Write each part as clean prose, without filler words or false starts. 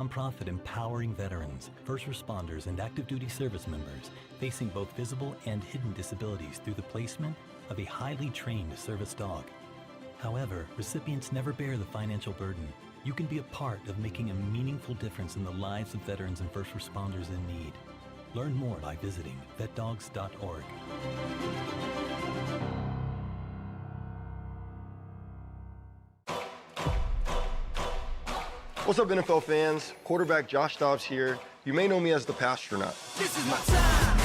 nonprofit empowering veterans, first responders, and active duty service members facing both visible and hidden disabilities through the placement of a highly trained service dog. However, recipients never bear the financial burden. You can be a part of making a meaningful difference in the lives of veterans and first responders in need. Learn more by visiting vetdogs.org. What's up, NFL fans? Quarterback Josh Dobbs here. You may know me as the Pastronaut. This is my time.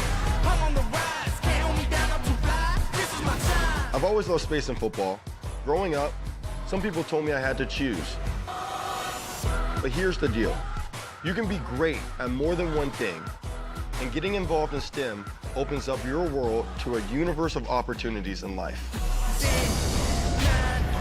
I'm on the rise. Can't hold me down, I'm too fly. This is my time. I've always loved space and football. Growing up, some people told me I had to choose. But here's the deal. You can be great at more than one thing, and getting involved in STEM opens up your world to a universe of opportunities in life.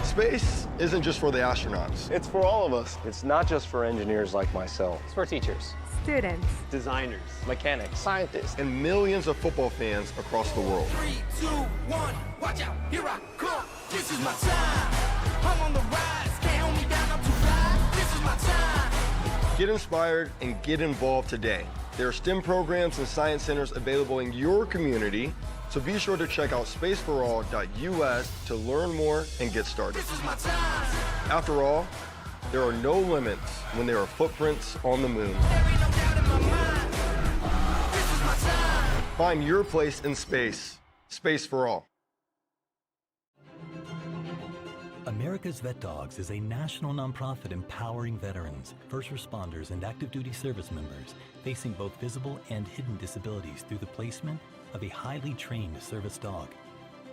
Space isn't just for the astronauts. It's for all of us. It's not just for engineers like myself. It's for teachers, students, designers, mechanics, scientists, and millions of football fans across the world. 3, 2, 1, watch out, here I come. This is my time. I'm on the rise. Can't hold me down, I'm too fly. This is my time. Get inspired and get involved today. There are STEM programs and science centers available in your community, so be sure to check out spaceforall.us to learn more and get started. This is my time. After all, there are no limits when there are footprints on the moon. There ain't no doubt in my mind. This is my time. Find your place in space. Space for All. America's Vet Dogs is a national nonprofit empowering veterans, first responders, and active duty service members facing both visible and hidden disabilities through the placement of a highly trained service dog.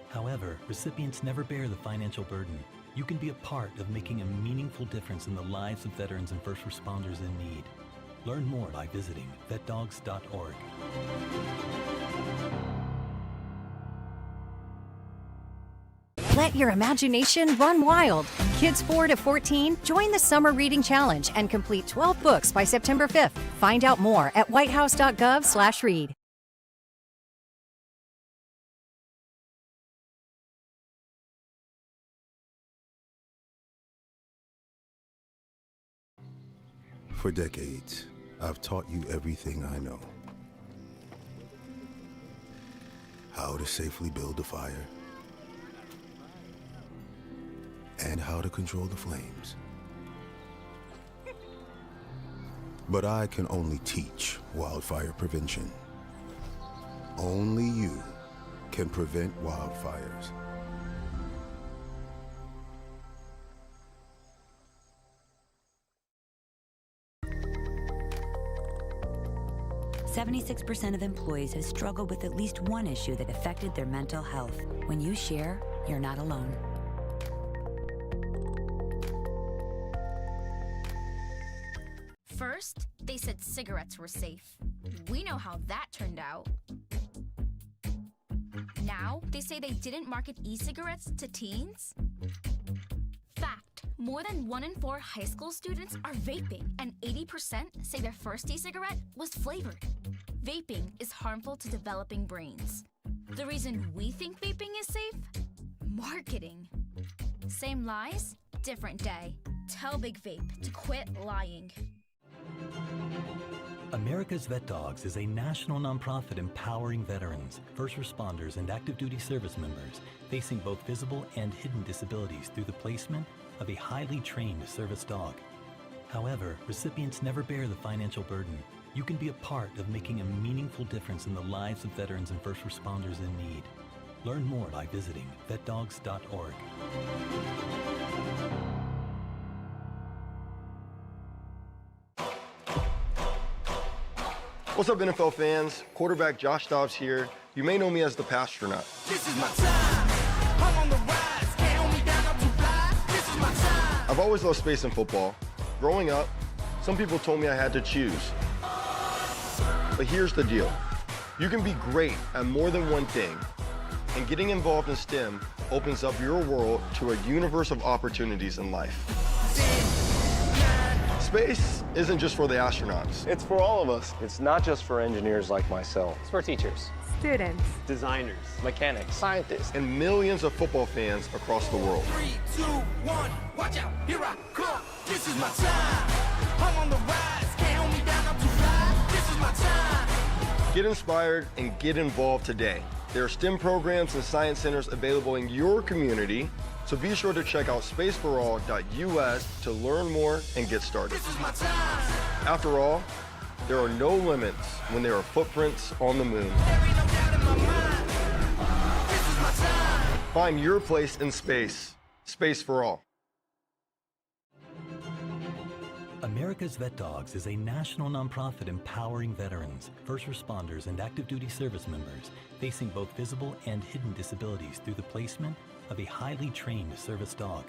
However, recipients never bear the financial burden. You can be a part of making a meaningful difference in the lives of veterans and first responders in need. Learn more by visiting vetdogs.org. Let your imagination run wild. Kids 4 to 14, join the Summer Reading Challenge and complete 12 books by September 5th. Find out more at whitehouse.gov/read. For decades, I've taught you everything I know. How to safely build a fire, and how to control the flames. But I can only teach wildfire prevention. Only you can prevent wildfires. .76% of employees have struggled with at least one issue that affected their mental health. When you share, you're not alone. First, they said cigarettes were safe. We know how that turned out. Now, they say they didn't market e-cigarettes to teens? Fact, more than 1 in 4 high school students are vaping, and 80% say their first e-cigarette was flavored. Vaping is harmful to developing brains. The reason we think vaping is safe? Marketing. Same lies, different day. Tell Big Vape to quit lying. America's Vet Dogs is a national nonprofit empowering veterans, first responders, and active duty service members facing both visible and hidden disabilities through the placement of a highly trained service dog. However, recipients never bear the financial burden. You can be a part of making a meaningful difference in the lives of veterans and first responders in need. Learn more by visiting vetdogs.org. What's up, NFL fans? Quarterback Josh Dobbs here. You may know me as the Pastronaut. This is my time. I'm on the rise. Can't hold me down, I'm too fly. This is my time. I've always loved space and football. Growing up, some people told me I had to choose. But here's the deal. You can be great at more than one thing, and getting involved in STEM opens up your world to a universe of opportunities in life. Space isn't just for the astronauts. It's for all of us. It's not just for engineers like myself. It's for teachers, students, designers, mechanics, scientists, and millions of football fans across the world. 3, 2, 1, watch out, here I come. This is my time. I'm on the rise. Get inspired and get involved today. There are STEM programs and science centers available in your community, so be sure to check out spaceforall.us to learn more and get started. This is my time. After all, there are no limits when there are footprints on the moon. There ain't no doubt in my mind. This is my time. Find your place in space. Space for All. America's Vet Dogs is a national nonprofit empowering veterans, first responders, and active duty service members facing both visible and hidden disabilities through the placement of a highly trained service dog.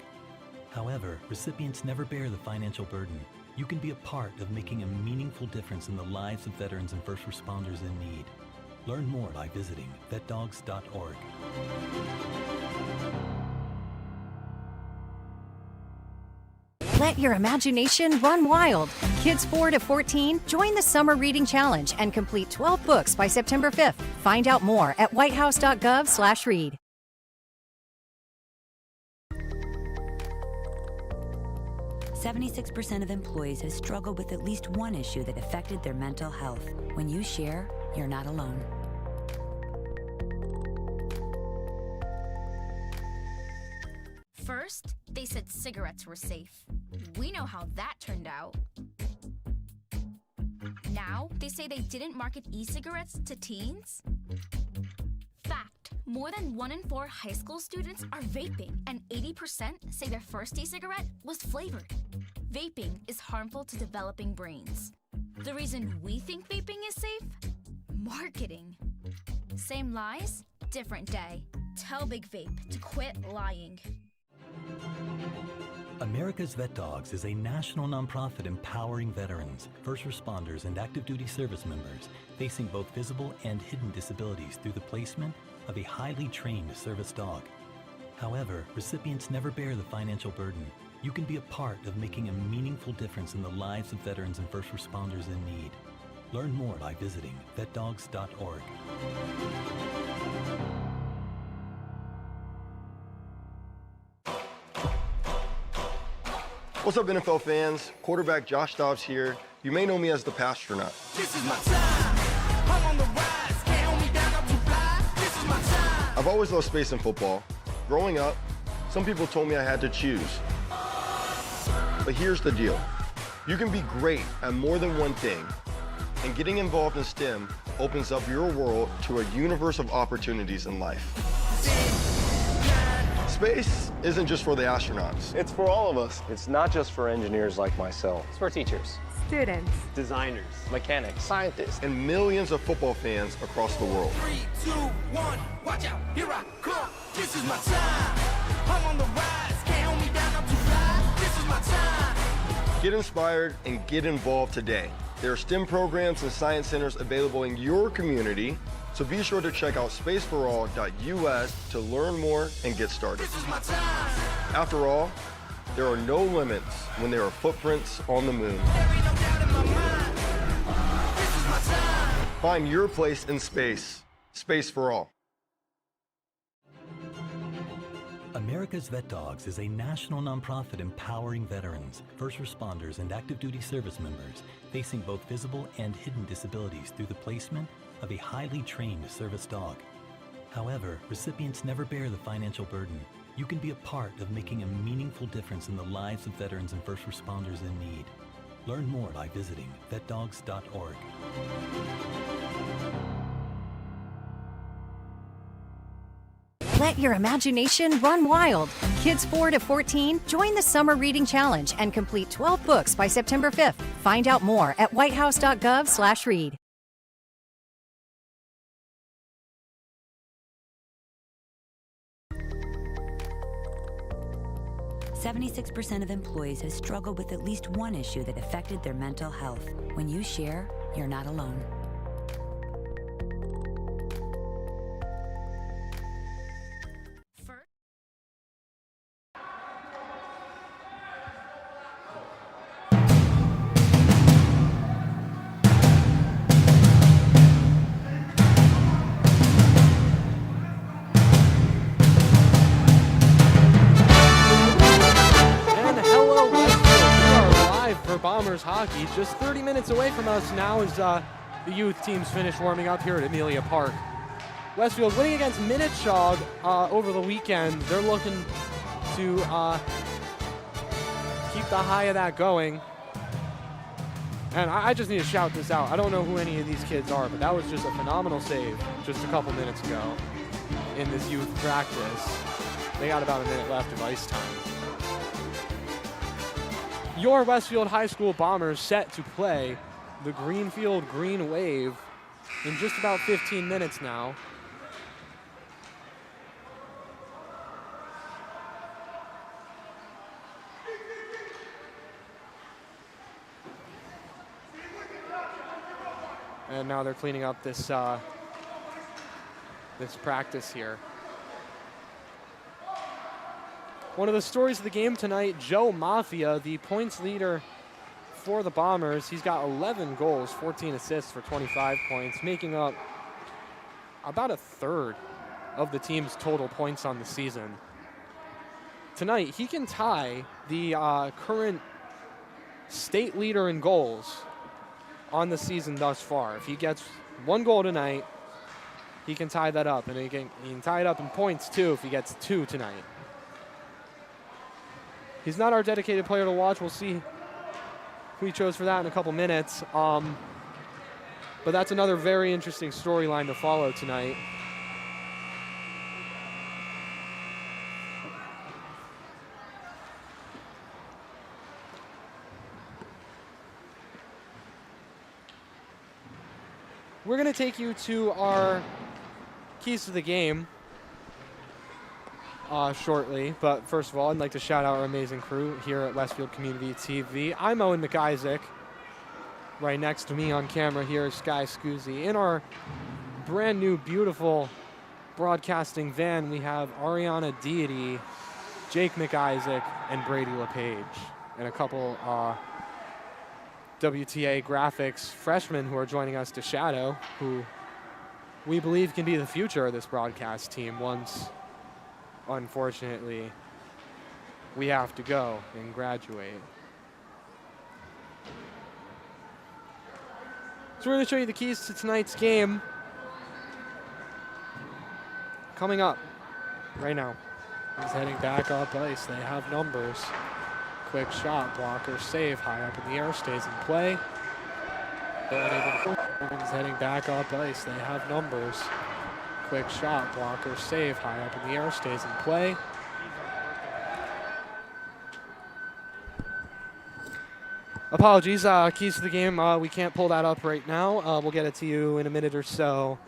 However, recipients never bear the financial burden. You can be a part of making a meaningful difference in the lives of veterans and first responders in need. Learn more by visiting vetdogs.org. Let your imagination run wild. Kids 4 to 14, join the Summer Reading Challenge and complete 12 books by September 5th. Find out more at whitehouse.gov/read. .76% of employees have struggled with at least one issue that affected their mental health. When you share, you're not alone. First, they said cigarettes were safe. We know how that turned out. Now, they say they didn't market e-cigarettes to teens? Fact, more than 1 in 4 high school students are vaping, and 80% say their first e-cigarette was flavored. Vaping is harmful to developing brains. The reason we think vaping is safe? Marketing. Same lies, different day. Tell Big Vape to quit lying. America's Vet Dogs is a national nonprofit empowering veterans, first responders, and active duty service members facing both visible and hidden disabilities through the placement of a highly trained service dog. However, recipients never bear the financial burden. You can be a part of making a meaningful difference in the lives of veterans and first responders in need. Learn more by visiting vetdogs.org. What's up, NFL fans? Quarterback Josh Dobbs here. You may know me as the Pastronaut. This is my time. I'm on the rise. Can't hold me down. I'm too fly. This is my time. I've always loved space and football. Growing up, some people told me I had to choose. But here's the deal. You can be great at more than one thing, and getting involved in STEM opens up your world to a universe of opportunities in life. Space isn't just for the astronauts. It's for all of us. It's not just for engineers like myself. It's for teachers, students, designers, Mechanics, scientists, and millions of football fans across the world. 3, 2, 1. Watch out. Here I come. This is my time. I'm on the rise. Can't hold me down. I'm too fly. This is my time. Get inspired and get involved today. There are STEM programs and science centers available in your community, so be sure to check out spaceforall.us to learn more and get started. This is my time. After all, there are no limits when there are footprints on the moon. There ain't no doubt in my mind. This is my time. Find your place in space. Space for All. America's Vet Dogs is a national nonprofit empowering veterans, first responders, and active duty service members facing both visible and hidden disabilities through the placement of a highly trained service dog. However, recipients never bear the financial burden. You can be a part of making a meaningful difference in the lives of veterans and first responders in need. Learn more by visiting vetdogs.org. Let your imagination run wild. Kids 4 to 14, join the Summer Reading Challenge and complete 12 books by September 5th. Find out more at whitehouse.gov/read. .76% of employees have struggled with at least one issue that affected their mental health. When you share, you're not alone. Bombers hockey. Just 30 minutes away from us now is the youth teams finish warming up here at Amelia Park. Westfield winning against Minnetonka over the weekend. They're looking to keep the high of that going. And I just need to shout this out. I don't know who any of these kids are, but that was just a phenomenal save just a couple minutes ago in this youth practice. They got about a minute left of ice time. Your Westfield High School Bombers set to play the Greenfield Green Wave in just about 15 minutes now. And now they're cleaning up this this practice here. One of the stories of the game tonight, Joe Mafia, the points leader for the Bombers. He's got 11 goals, 14 assists for 25 points, making up about a third of the team's total points on the season. Tonight, he can tie the current state leader in goals on the season thus far. If he gets one goal tonight, he can tie that up, and he can tie it up in points too if he gets 2 tonight. He's not our dedicated player to watch. We'll see who he chose for that in a couple minutes. But that's another very interesting storyline to follow tonight. We're going to take you to our keys to the game shortly. But first of all, I'd like to shout out our amazing crew here at Westfield Community TV. I'm Owen McIsaac. Right next to me on camera here is Sky Scuzzi. In our brand new, beautiful broadcasting van, we have Ariana Deity, Jake McIsaac, and Brady LePage, and a couple WTA graphics freshmen who are joining us to shadow, who we believe can be the future of this broadcast team once, unfortunately, we have to go and graduate. So we're going to show you the keys to tonight's game coming up right now. He's heading back up ice. They have numbers. Quick shot, blocker, save, high up in the air, stays in play. He's heading back up ice. They have numbers. Quick shot, blocker, save, high up in the air, stays in play. Apologies, keys to the game, we can't pull that up right now. We'll get it to you in a minute or so.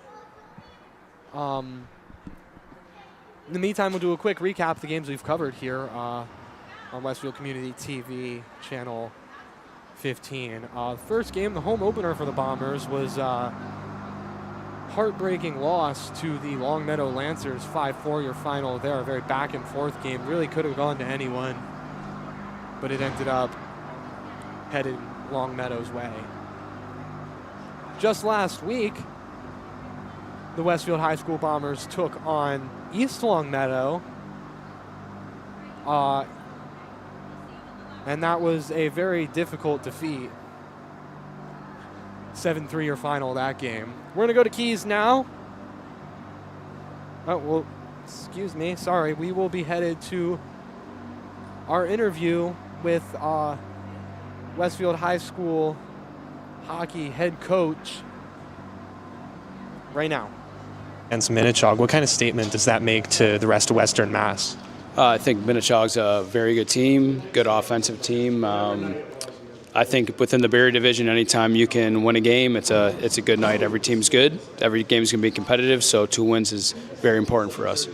In the meantime, we'll do a quick recap of the games we've covered here on Westfield Community TV, channel 15. First game, the home opener for the Bombers, was heartbreaking loss to the Longmeadow Lancers, 5-4 your final there. A very back and forth game, really could have gone to anyone, but it ended up headed Longmeadow's way. Just last week, the Westfield High School Bombers took on East Longmeadow, and that was a very difficult defeat. 7-3 your final that game. We're going to go to keys now. Oh, well, excuse me. Sorry. We will be headed to our interview with Westfield High School hockey head coach right now. Against Minnetonka, what kind of statement does that make to the rest of Western Mass? I think Minnetonka's a very good team, good offensive team. I think within the Berry division, anytime you can win a game, it's a good night. Every team's good. Every game's going to be competitive, so 2 wins is very important for us.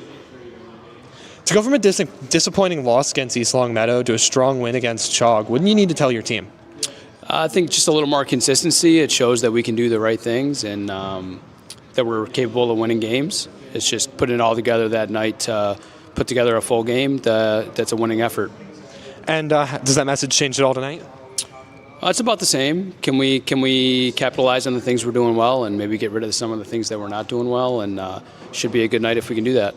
To go from a disappointing loss against East Longmeadow to a strong win against Chog, wouldn't you need to tell your team? I think just a little more consistency. It shows that we can do the right things and that we're capable of winning games. It's just putting it all together that night to put together a full game that's a winning effort. And does that message change at all tonight? It's about the same. Can we capitalize on the things we're doing well and maybe get rid of some of the things that we're not doing well? And should be a good night if we can do that.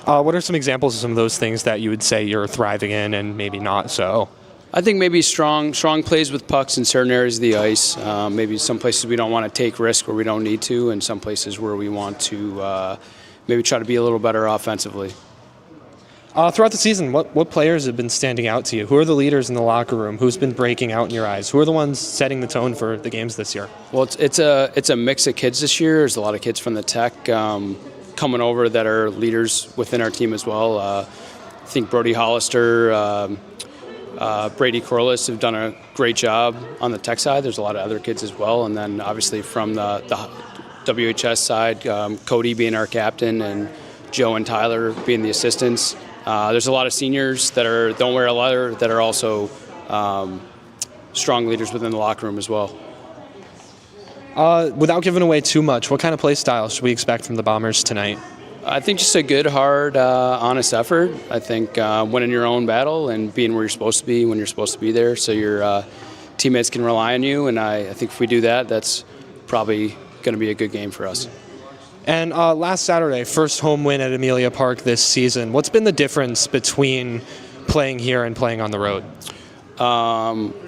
What are some examples of some of those things that you would say you're thriving in and maybe not so? I think maybe strong plays with pucks in certain areas of the ice. Maybe some places we don't want to take risk where we don't need to, and some places where we want to maybe try to be a little better offensively. Throughout the season, what players have been standing out to you? Who are the leaders in the locker room? Who's been breaking out in your eyes? Who are the ones setting the tone for the games this year? Well, it's a mix of kids this year. There's a lot of kids from the Tech coming over that are leaders within our team as well. I think Brody Hollister, Brady Corliss have done a great job on the Tech side. There's a lot of other kids as well. And then obviously from the WHS side, Cody being our captain and Joe and Tyler being the assistants. There's a lot of seniors that don't wear a leather that are also strong leaders within the locker room as well. Without giving away too much, what kind of play style should we expect from the Bombers tonight? I think just a good, hard, honest effort. I think winning your own battle and being where you're supposed to be when you're supposed to be there so your teammates can rely on you. And I think if we do that, that's probably going to be a good game for us. And last Saturday, first home win at Amelia Park this season. What's been the difference between playing here and playing on the road?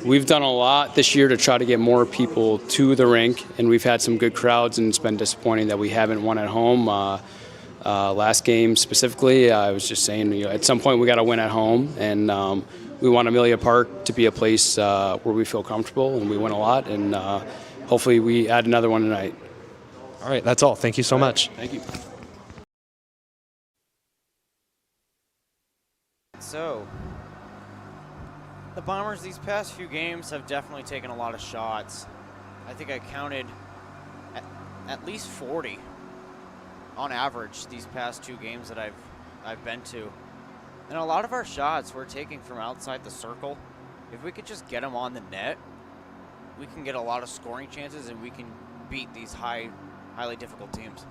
We've done a lot this year to try to get more people to the rink, and we've had some good crowds, and it's been disappointing that we haven't won at home. Last game specifically, I was just saying, at some point we got to win at home, and we want Amelia Park to be a place where we feel comfortable, and we win a lot, and hopefully we add another one tonight. All right, that's all. Thank you so much. Thank you. So, the Bombers these past few games have definitely taken a lot of shots. I think I counted at least 40 on average these past two games that I've been to. And a lot of our shots we're taking from outside the circle. If we could just get them on the net, we can get a lot of scoring chances and we can beat these highly difficult teams.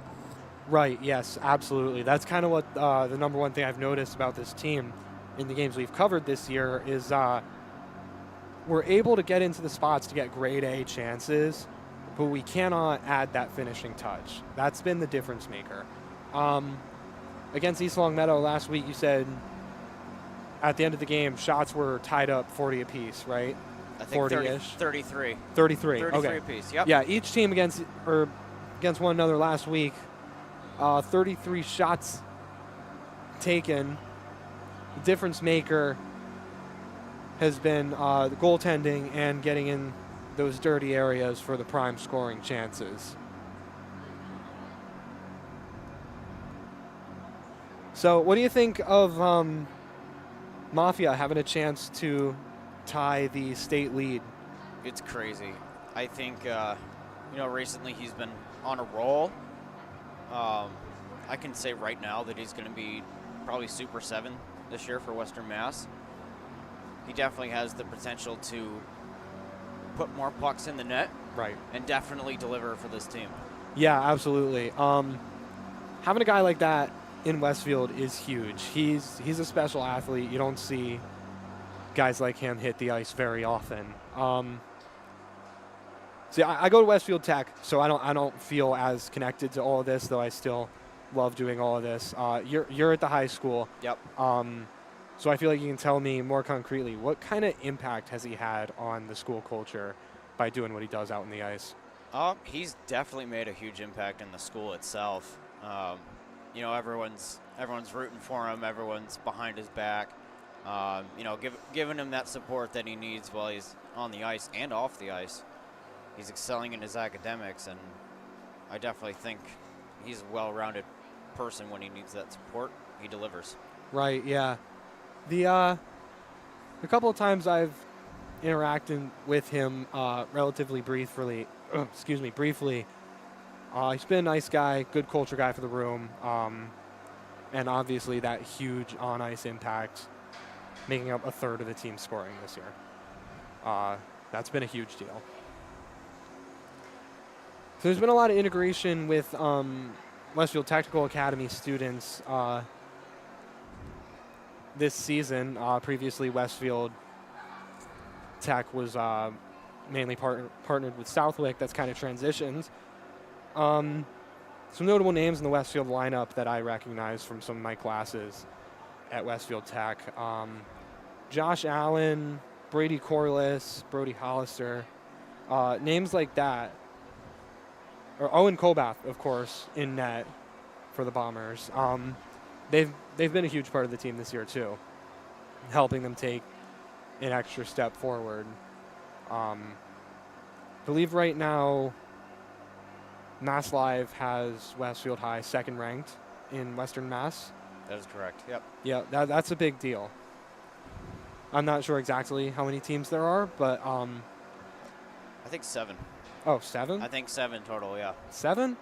Right, yes, absolutely. That's kind of what the number one thing I've noticed about this team in the games we've covered this year is we're able to get into the spots to get grade A chances, but we cannot add that finishing touch. That's been the difference maker. Against East Long Meadow last week, you said at the end of the game, shots were tied up 40 apiece, right? I think 40-ish. 33. 33, 33 okay. apiece, yep. Yeah, each team against one another last week, 33 shots taken. The difference maker has been the goaltending and getting in those dirty areas for the prime scoring chances. So what do you think of Mafia having a chance to tie the state lead? It's crazy. I think, recently he's been on a roll. I can say right now that he's going to be probably Super 7 this year for Western Mass. He definitely has the potential to put more pucks in the net, right, and definitely deliver for this team. Yeah, absolutely. Having a guy like that in Westfield is huge. He's a special athlete. You don't see guys like him hit the ice very often. See, I go to Westfield Tech, so I don't feel as connected to all of this, though I still love doing all of this. You're at the high school. Yep. So I feel like you can tell me more concretely, what kind of impact has he had on the school culture by doing what he does out on the ice? He's definitely made a huge impact in the school itself. Everyone's rooting for him. Everyone's behind his back. Giving him that support that he needs while he's on the ice and off the ice. He's excelling in his academics, and I definitely think he's a well-rounded person. When he needs that support, he delivers. Right, yeah. The couple of times I've interacted with him relatively briefly, he's been a nice guy, good culture guy for the room, and obviously that huge on-ice impact, making up a third of the team scoring this year. That's been a huge deal. So there's been a lot of integration with Westfield Technical Academy students this season. Previously, Westfield Tech was mainly partnered with Southwick. That's kind of transitioned. Some notable names in the Westfield lineup that I recognize from some of my classes at Westfield Tech. Josh Allen, Brady Corliss, Brody Hollister, names like that, or Owen Colbath, of course, in net for the Bombers. They've been a huge part of the team this year too, helping them take an extra step forward. I believe right now Mass Live has Westfield High second ranked in Western Mass. That is correct. Yep. Yeah, that's a big deal. I'm not sure exactly how many teams there are, but I think 7. Oh, 7? I think 7 total. Yeah. 7?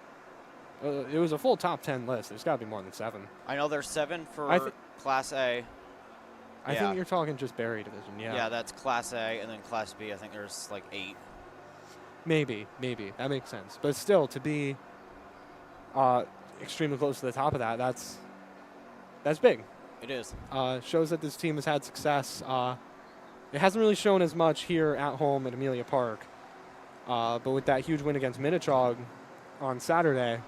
It was a full top 10 list. There's got to be more than 7. I know there's 7 for Class A. I think you're talking just Barry Division. Yeah. Yeah, that's Class A, and then Class B. I think there's like 8. Maybe that makes sense. But still, to be extremely close to the top of that, that's big. It is. Shows that this team has had success. It hasn't really shown as much here at home at Amelia Park, but with that huge win against Minichog on Saturday,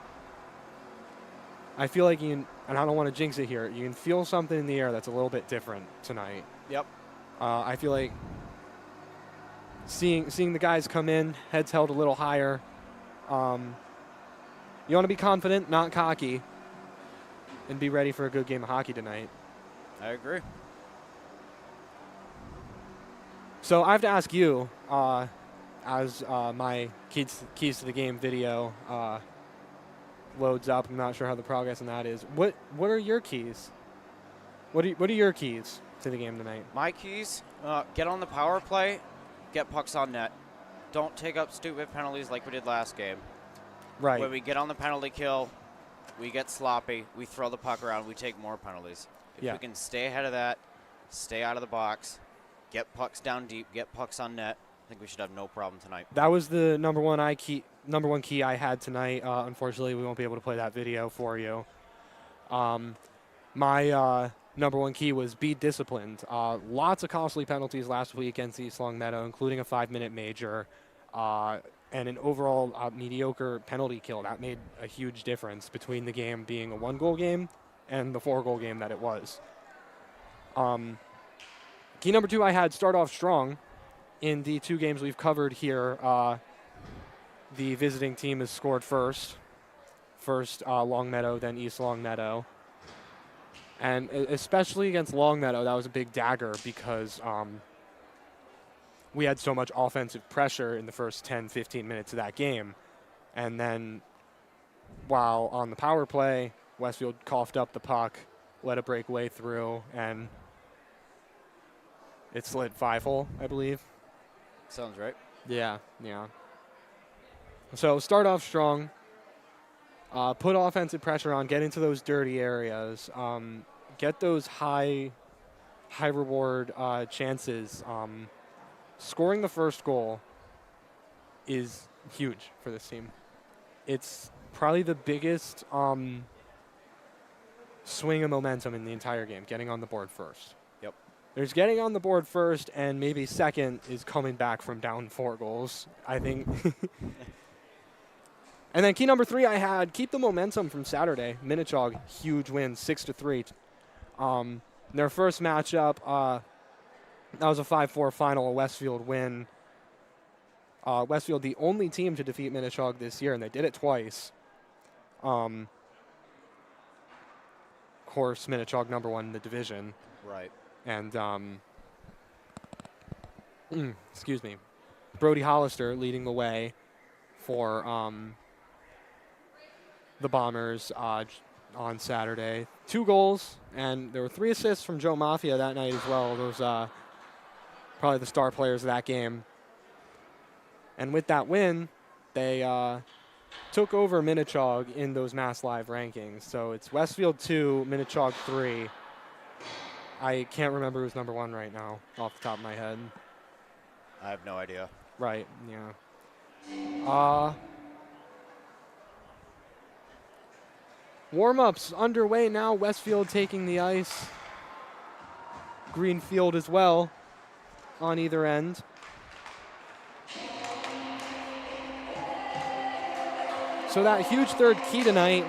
I feel like you can, and I don't want to jinx it here, you can feel something in the air that's a little bit different tonight. Yep. I feel like seeing the guys come in, heads held a little higher. You want to be confident, not cocky, and be ready for a good game of hockey tonight. I agree. So I have to ask you, as my keys to the game video loads up. I'm not sure how the progress on that is. What are your keys? What are your keys to the game tonight? My keys: get on the power play, get pucks on net. Don't take up stupid penalties like we did last game. Right. When we get on the penalty kill, we get sloppy. We throw the puck around. We take more penalties. If we can stay ahead of that, stay out of the box, get pucks down deep, get pucks on net, I think we should have no problem tonight. That was the number one key I had tonight. Unfortunately, we won't be able to play that video for you. My number one key was be disciplined. Lots of costly penalties last week against East Long Meadow, including a 5-minute major and an overall mediocre penalty kill. That made a huge difference between the game being a 1-goal game and the 4-goal game that it was. Key number 2 I had start off strong. In the 2 games we've covered here, the visiting team has scored first Long Meadow, then East Long Meadow. And especially against Long Meadow, that was a big dagger because we had so much offensive pressure in the first 10, 15 minutes of that game. And then while on the power play, Westfield coughed up the puck, let it break way through, and it slid 5-hole, I believe. Sounds right. Yeah. So start off strong. Put offensive pressure on. Get into those dirty areas. Get those high reward chances. Scoring the first goal is huge for this team. It's probably the biggest swing of momentum in the entire game, getting on the board first. Yep. There's getting on the board first, and maybe second is coming back from down 4 goals, I think. And then key number 3 I had, keep the momentum from Saturday. Minichog, huge win, 6-3. Their first matchup, that was a 5-4 final, a Westfield win. Westfield, the only team to defeat Minichog this year, and they did it twice. Of course, Minichog number 1 in the division. Right. And, excuse me, Brody Hollister leading the way for the Bombers on Saturday. 2 goals, and there were 3 assists from Joe Mafia that night as well. Those probably the star players of that game. And with that win, they took over Minichog in those Mass Live rankings. So it's Westfield 2, Minichog 3. I can't remember who's number 1 right now off the top of my head. I have no idea. Right, yeah. Warm-ups underway now. Westfield taking the ice. Greenfield as well on either end. So that huge third key tonight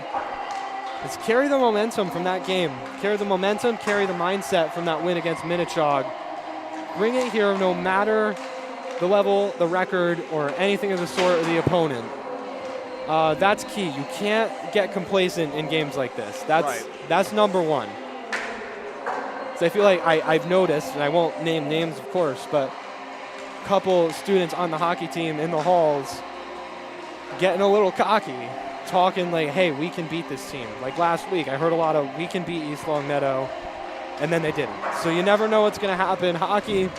is carry the momentum from that game. Carry the momentum, carry the mindset from that win against Minichog. bring it here no matter the level, the record, or anything of the sort, or the opponent. That's key. You can't get complacent in games like this. That's number one. So I feel like I've noticed, and I won't name names, of course, but a couple students on the hockey team in the halls getting a little cocky, talking like, hey, we can beat this team. Like last week, I heard a lot of, we can beat East Long Meadow, and then they didn't. So you never know what's going to happen. Hockey,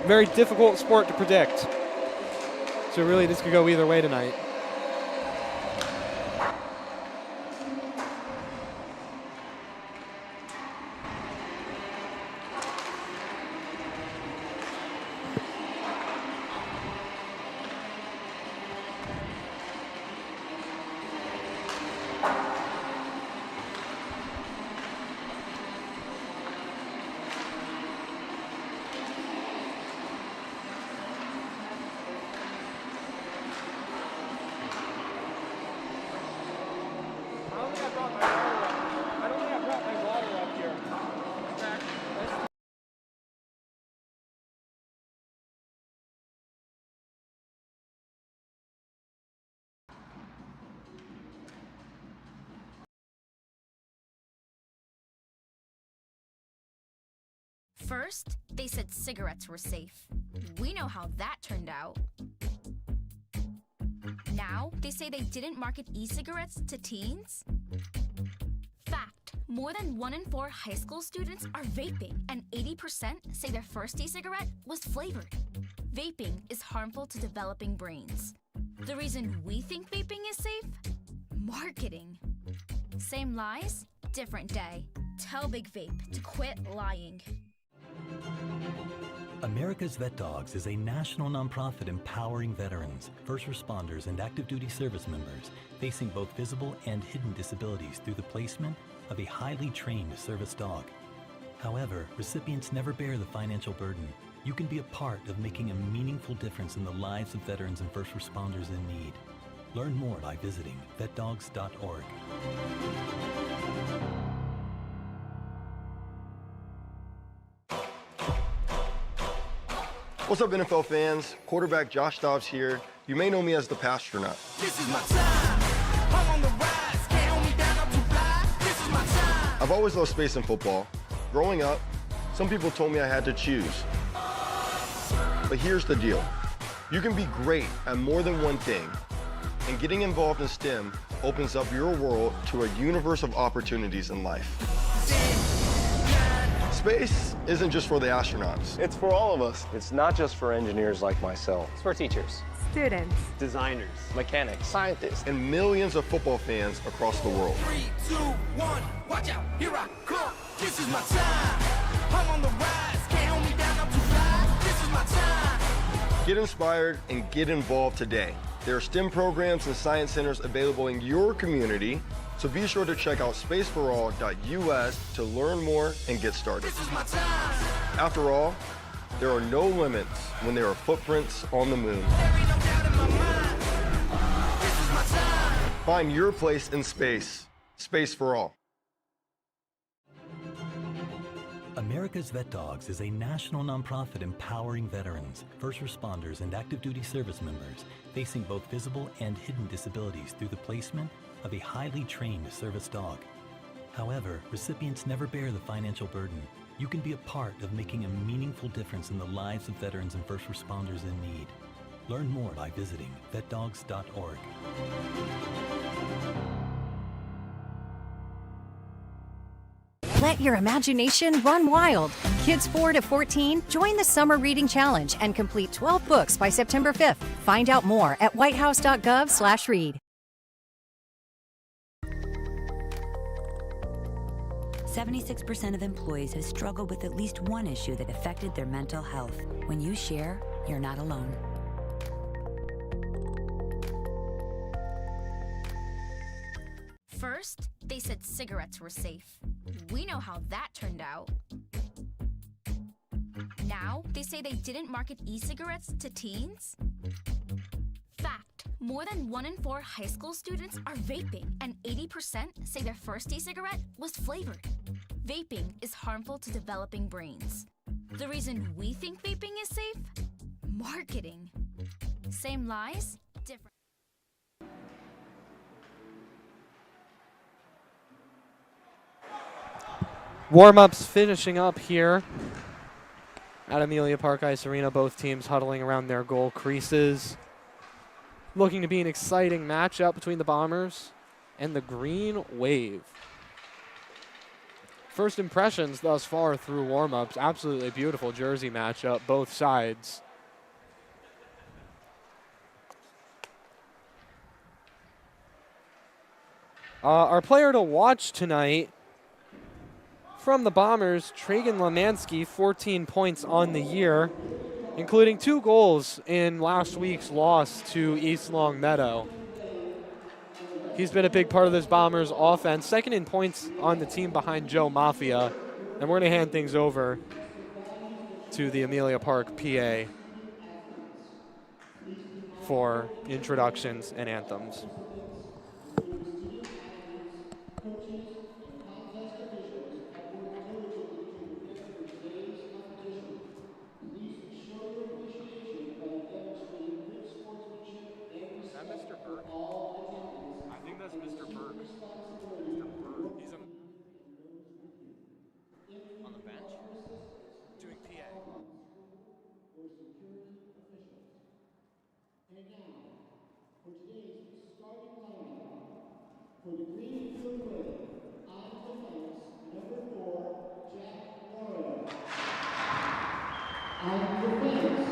very difficult sport to predict. So really, this could go either way tonight. First, they said cigarettes were safe. We know how that turned out. Now, they say they didn't market e-cigarettes to teens? Fact, more than 1 in 4 high school students are vaping, and 80% say their first e-cigarette was flavored. Vaping is harmful to developing brains. The reason we think vaping is safe? Marketing. Same lies, different day. Tell Big Vape to quit lying. America's Vet Dogs is a national nonprofit empowering veterans, first responders, and active duty service members facing both visible and hidden disabilities through the placement of a highly trained service dog. However, recipients never bear the financial burden. You can be a part of making a meaningful difference in the lives of veterans and first responders in need. Learn more by visiting vetdogs.org. What's up, NFL fans? Quarterback Josh Dobbs here. You may know me as the Pastronaut. This is my time. I'm on the rise. Can't hold me down, I'm too fly. This is my time. I've always loved space and football. Growing up, some people told me I had to choose. But here's the deal. You can be great at more than one thing, and getting involved in STEM opens up your world to a universe of opportunities in life. Space isn't just for the astronauts. It's for all of us. It's not just for engineers like myself. It's for teachers, students, designers, mechanics, scientists, and millions of football fans across the world. 3, 2, 1, watch out, here I come. This is my time. I'm on the rise. Can't hold me down, I'm too fly. This is my time. Get inspired and get involved today. There are STEM programs and science centers available in your community, so be sure to check out spaceforall.us to learn more and get started. This is my time. After all, there are no limits when there are footprints on the moon. There ain't no doubt in my mind. This is my time. Find your place in space. Space for All. America's Vet Dogs is a national nonprofit empowering veterans, first responders, and active duty service members facing both visible and hidden disabilities through the placement of a highly trained service dog. However, recipients never bear the financial burden. You can be a part of making a meaningful difference in the lives of veterans and first responders in need. Learn more by visiting vetdogs.org. Let your imagination run wild. Kids 4 to 14, join the Summer Reading Challenge and complete 12 books by September 5th. Find out more at whitehouse.gov/read. 76% of employees have struggled with at least one issue that affected their mental health. When you share, you're not alone. First, they said cigarettes were safe. We know how that turned out. Now, they say they didn't market e-cigarettes to teens? Fact, more than 1 in 4 high school students are vaping, and 80% say their first e-cigarette was flavored. vaping is harmful to developing brains. The reason we think vaping is safe? Marketing. Same lies, different. Warm-ups finishing up here at Amelia Park Ice Arena. Both teams huddling around their goal creases. Looking to be an exciting matchup between the Bombers and the Green Wave. First impressions thus far through warm-ups. Absolutely beautiful jersey matchup, both sides. Our player to watch tonight from the Bombers, Tragan Lemansky, 14 points on the year, including 2 goals in last week's loss to East Long Meadow. He's been a big part of this Bombers offense, second in points on the team behind Joe Mafia. And we're going to hand things over to the Amelia Park PA for introductions and anthems. Coaches and contest officials have worked diligently to prepare for today's competition. Please show your appreciation by demonstrating good sportsmanship and respect for all attendants. I think that's and Mr. assume Burke. responsibility Mr. for Burke. working He's with you and those with you. If you on the bench require assistance, doing please PA. call on school or security officials. And now, for today's starting lineup, for the Greenfield Wave, on defense, number 4, Jack Morrow. On defense,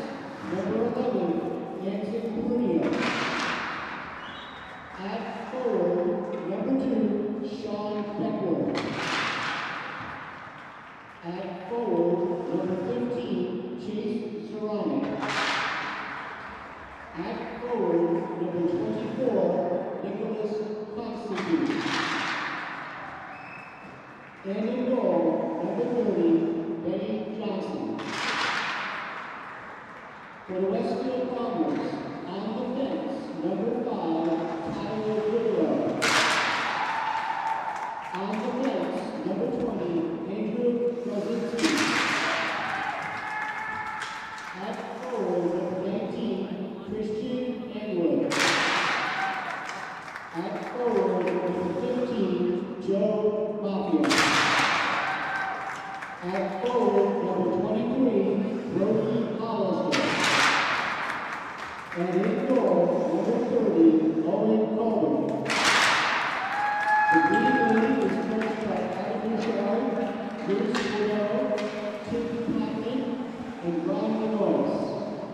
number 11, Anton Brunio. At forward, number 2, Sean Beckworth. At forward, number 15, Chase Zoronic. At forward, number 24, Nicholas Constantine. And in goal, number 30, Benny Johnson. For the Westfield Bombers, on defense, number 5, Tyler Whitlow. On defense, number 20, Andrew Krasinski. At forward, number 19, Christian England. At forward, number 15, Joe Mafia. At forward, number 23, Brody Hollister. And in goal, number 30, Owen Colvin. The Green Wave is coached by Adam Bouchard, Bruce Bordeaux, Tim Packman, and Ron Lenois.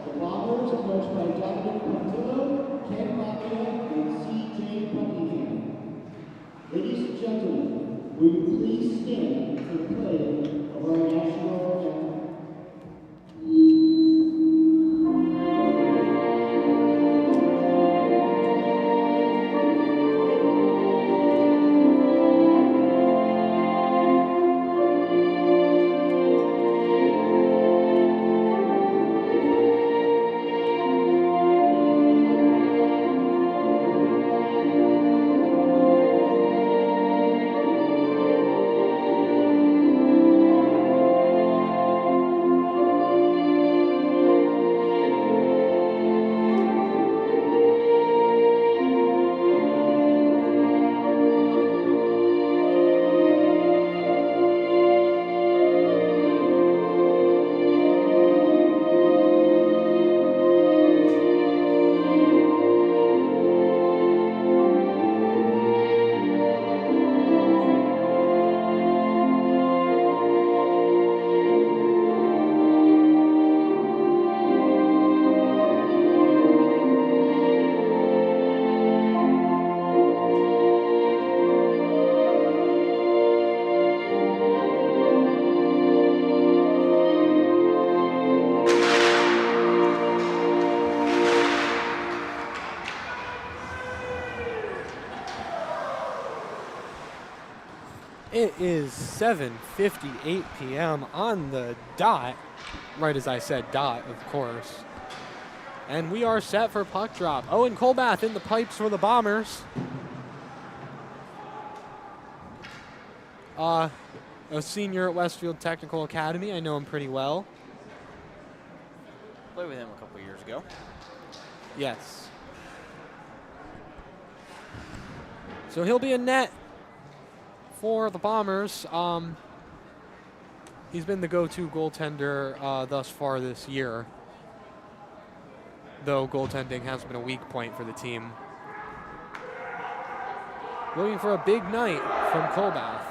The Bombers are coached by Dominic Pontillo, Ken Mafia, and C.J. Buckingham. Ladies and gentlemen, will you please stand for the play of our national anthem? It is 7:58 p.m. on the dot, right as I said dot, of course. And we are set for puck drop. Owen Colbath in the pipes for the a senior at Westfield Technical Academy. I know him pretty well. Played with him a couple years ago. Yes. So he'll be in net for the Bombers. He's been the go-to goaltender thus far this year, though goaltending has been a weak point for the team. Looking for a big night from Colbath.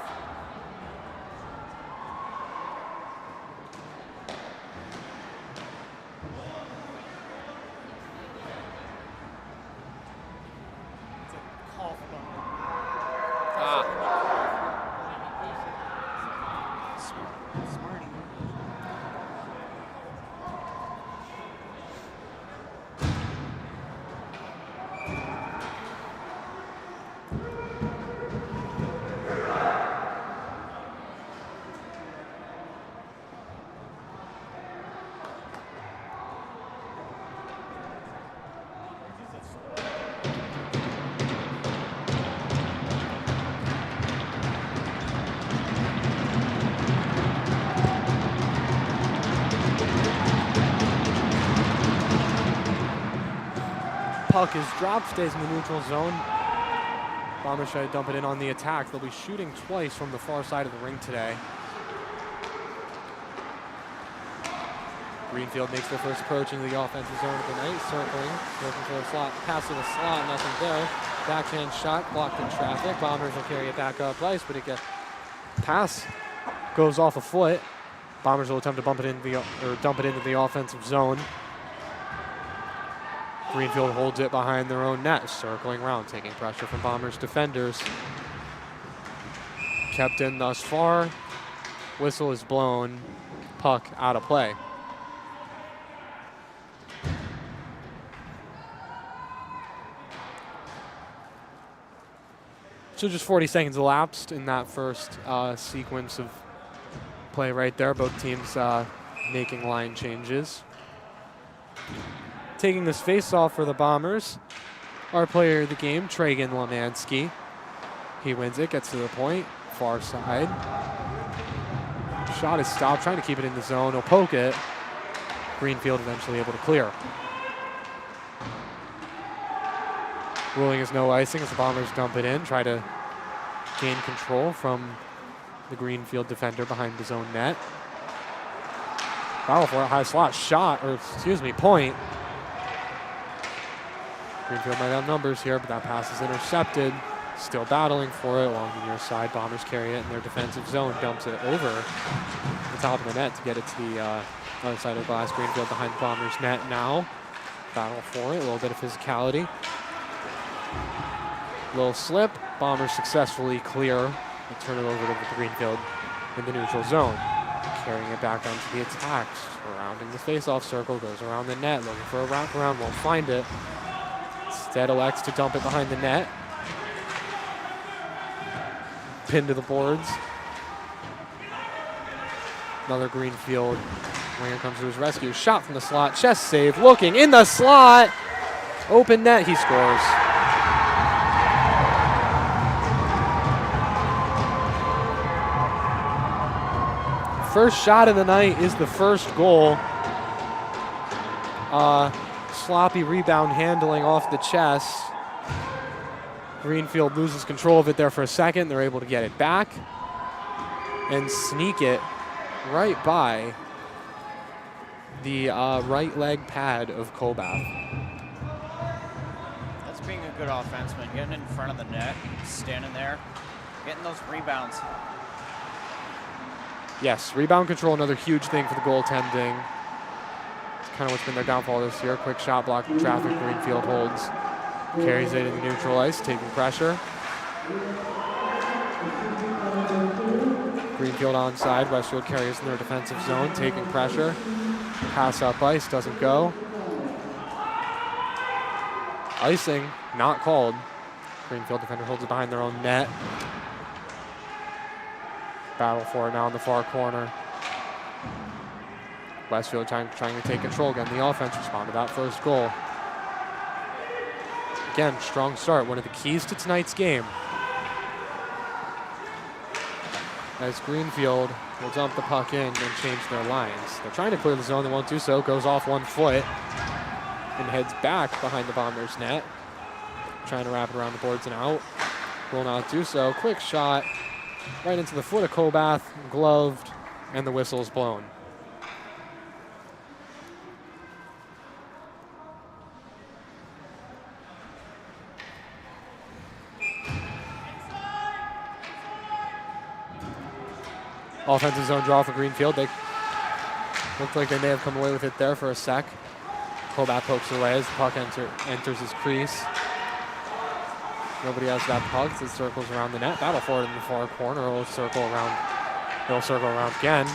Puck is dropped, stays in the neutral zone. Bombers try to dump it in on the attack. They'll be shooting twice from the far side of the ring today. Greenfield makes their first approach into the offensive zone of the night, circling, looking for a slot, pass to the slot, nothing there. Backhand shot, blocked in traffic. Bombers will carry it back up ice, but it gets pass goes off a foot. Bombers will attempt to bump it into dump it into the offensive zone. Greenfield holds it behind their own net, circling around, taking pressure from Bombers defenders. Kept in thus far. Whistle is blown. Puck out of play. So just 40 seconds elapsed in that first sequence of play right there. Both teams making line changes. Taking this face-off for the Bombers, our player of the game, Tragan Lemansky. He wins it, gets to the point, far side. Shot is stopped, trying to keep it in the zone. He'll poke it. Greenfield eventually able to clear. Ruling is no icing as the Bombers dump it in, try to gain control from the Greenfield defender behind his own net. Battle for it, high slot, shot, or excuse me, point. Greenfield might have numbers here, but that pass is intercepted. Still battling for it along the near side. Bombers carry it in their defensive zone, dumps it over the top of the net to get it to the other side of the glass. Greenfield behind the Bombers net now. Battle for it, a little bit of physicality. Little slip, Bombers successfully clear and turn it over to the Greenfield in the neutral zone. Carrying it back onto the attack, surrounding the face-off circle, goes around the net, looking for a wraparound, won't find it. Instead elects to dump it behind the net. Pinned to the boards. Another Greenfield winger comes to his rescue. Shot from the slot, chest save, looking in the slot. Open net, he scores. First shot of the night is the first goal. Sloppy rebound handling off the chest. Greenfield loses control of it there for a second. They're able to get it back and sneak it right by the right leg pad of Colbath. That's being a good offenseman, getting in front of the net, standing there, getting those rebounds. Yes, rebound control, another huge thing for the goaltending. It's kind of what's been their downfall this year. Quick shot block the traffic, Greenfield holds. Carries it in the neutral ice, taking pressure. Greenfield onside, Westfield carries in their defensive zone, taking pressure. Pass up ice, doesn't go. Icing, not called. Greenfield defender holds it behind their own net. Battle for it now in the far corner. Westfield trying to take control again. The offense respond to that first goal. Again, strong start, one of the keys to tonight's game. as Greenfield will dump the puck in and change their lines. They're trying to clear the zone. They won't do so. Goes off 1 foot and heads back behind the Bombers' net. Trying to wrap it around the boards and out. Will not do so. Quick shot right into the foot of Kobath, gloved, and the whistle's blown. Offensive zone draw for Greenfield. They looked like they may have come away with it there for a sec. Kobath pokes it away as the puck enters his crease. Nobody has that puck. It circles around the net. Battle for it in the far corner. He'll circle around. He'll circle around again.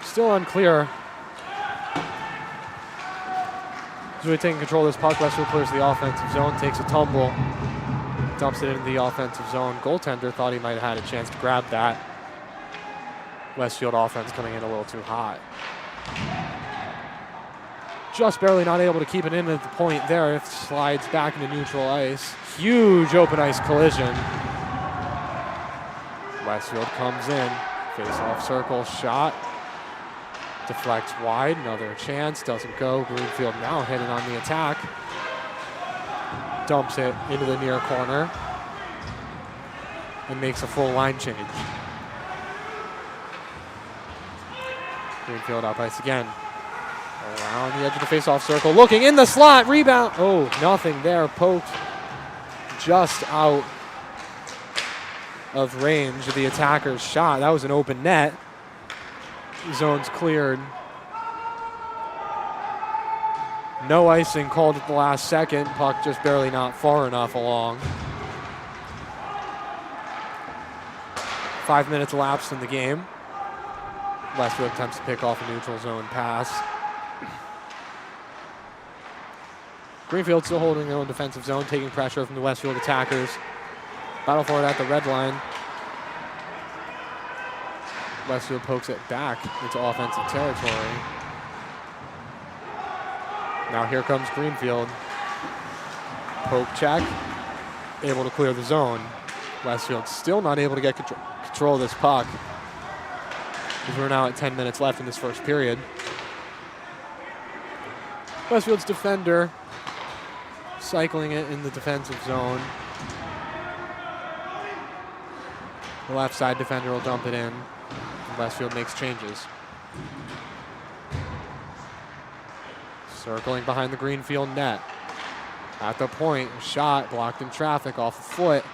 Still unclear. He's really taking control of this puck. Westfield clears the offensive zone, takes a tumble, dumps it into the offensive zone. Goaltender thought he might have had a chance to grab that. Westfield offense coming in a little too hot. Just barely not able to keep it in at the point there. It slides back into neutral ice. Huge open ice collision. Westfield comes in. Face-off circle shot. Deflects wide. Another chance. Doesn't go. Greenfield now heading on the attack. Dumps it into the near corner. And makes a full line change. Greenfield up ice again. Around the edge of the face-off circle. Looking in the slot. Rebound. Oh, nothing there. Poked just out of range of the attacker's shot. That was an open net. Zone's cleared. No icing called at the last second. Puck just barely not far enough along. 5 minutes elapsed in the game. Westfield attempts to pick off a neutral zone pass. Greenfield still holding their own defensive zone, taking pressure from the Westfield attackers. Battle for it at the red line. Westfield pokes it back into offensive territory. Now here comes Greenfield. Poke check. Able to clear the zone. Westfield still not able to get control of this puck. We're now at 10 minutes left in this first period. Westfield's defender cycling it in the defensive zone. The left side defender will dump it in. Westfield makes changes. Circling behind the Greenfield net. At the point, shot blocked in traffic off the foot.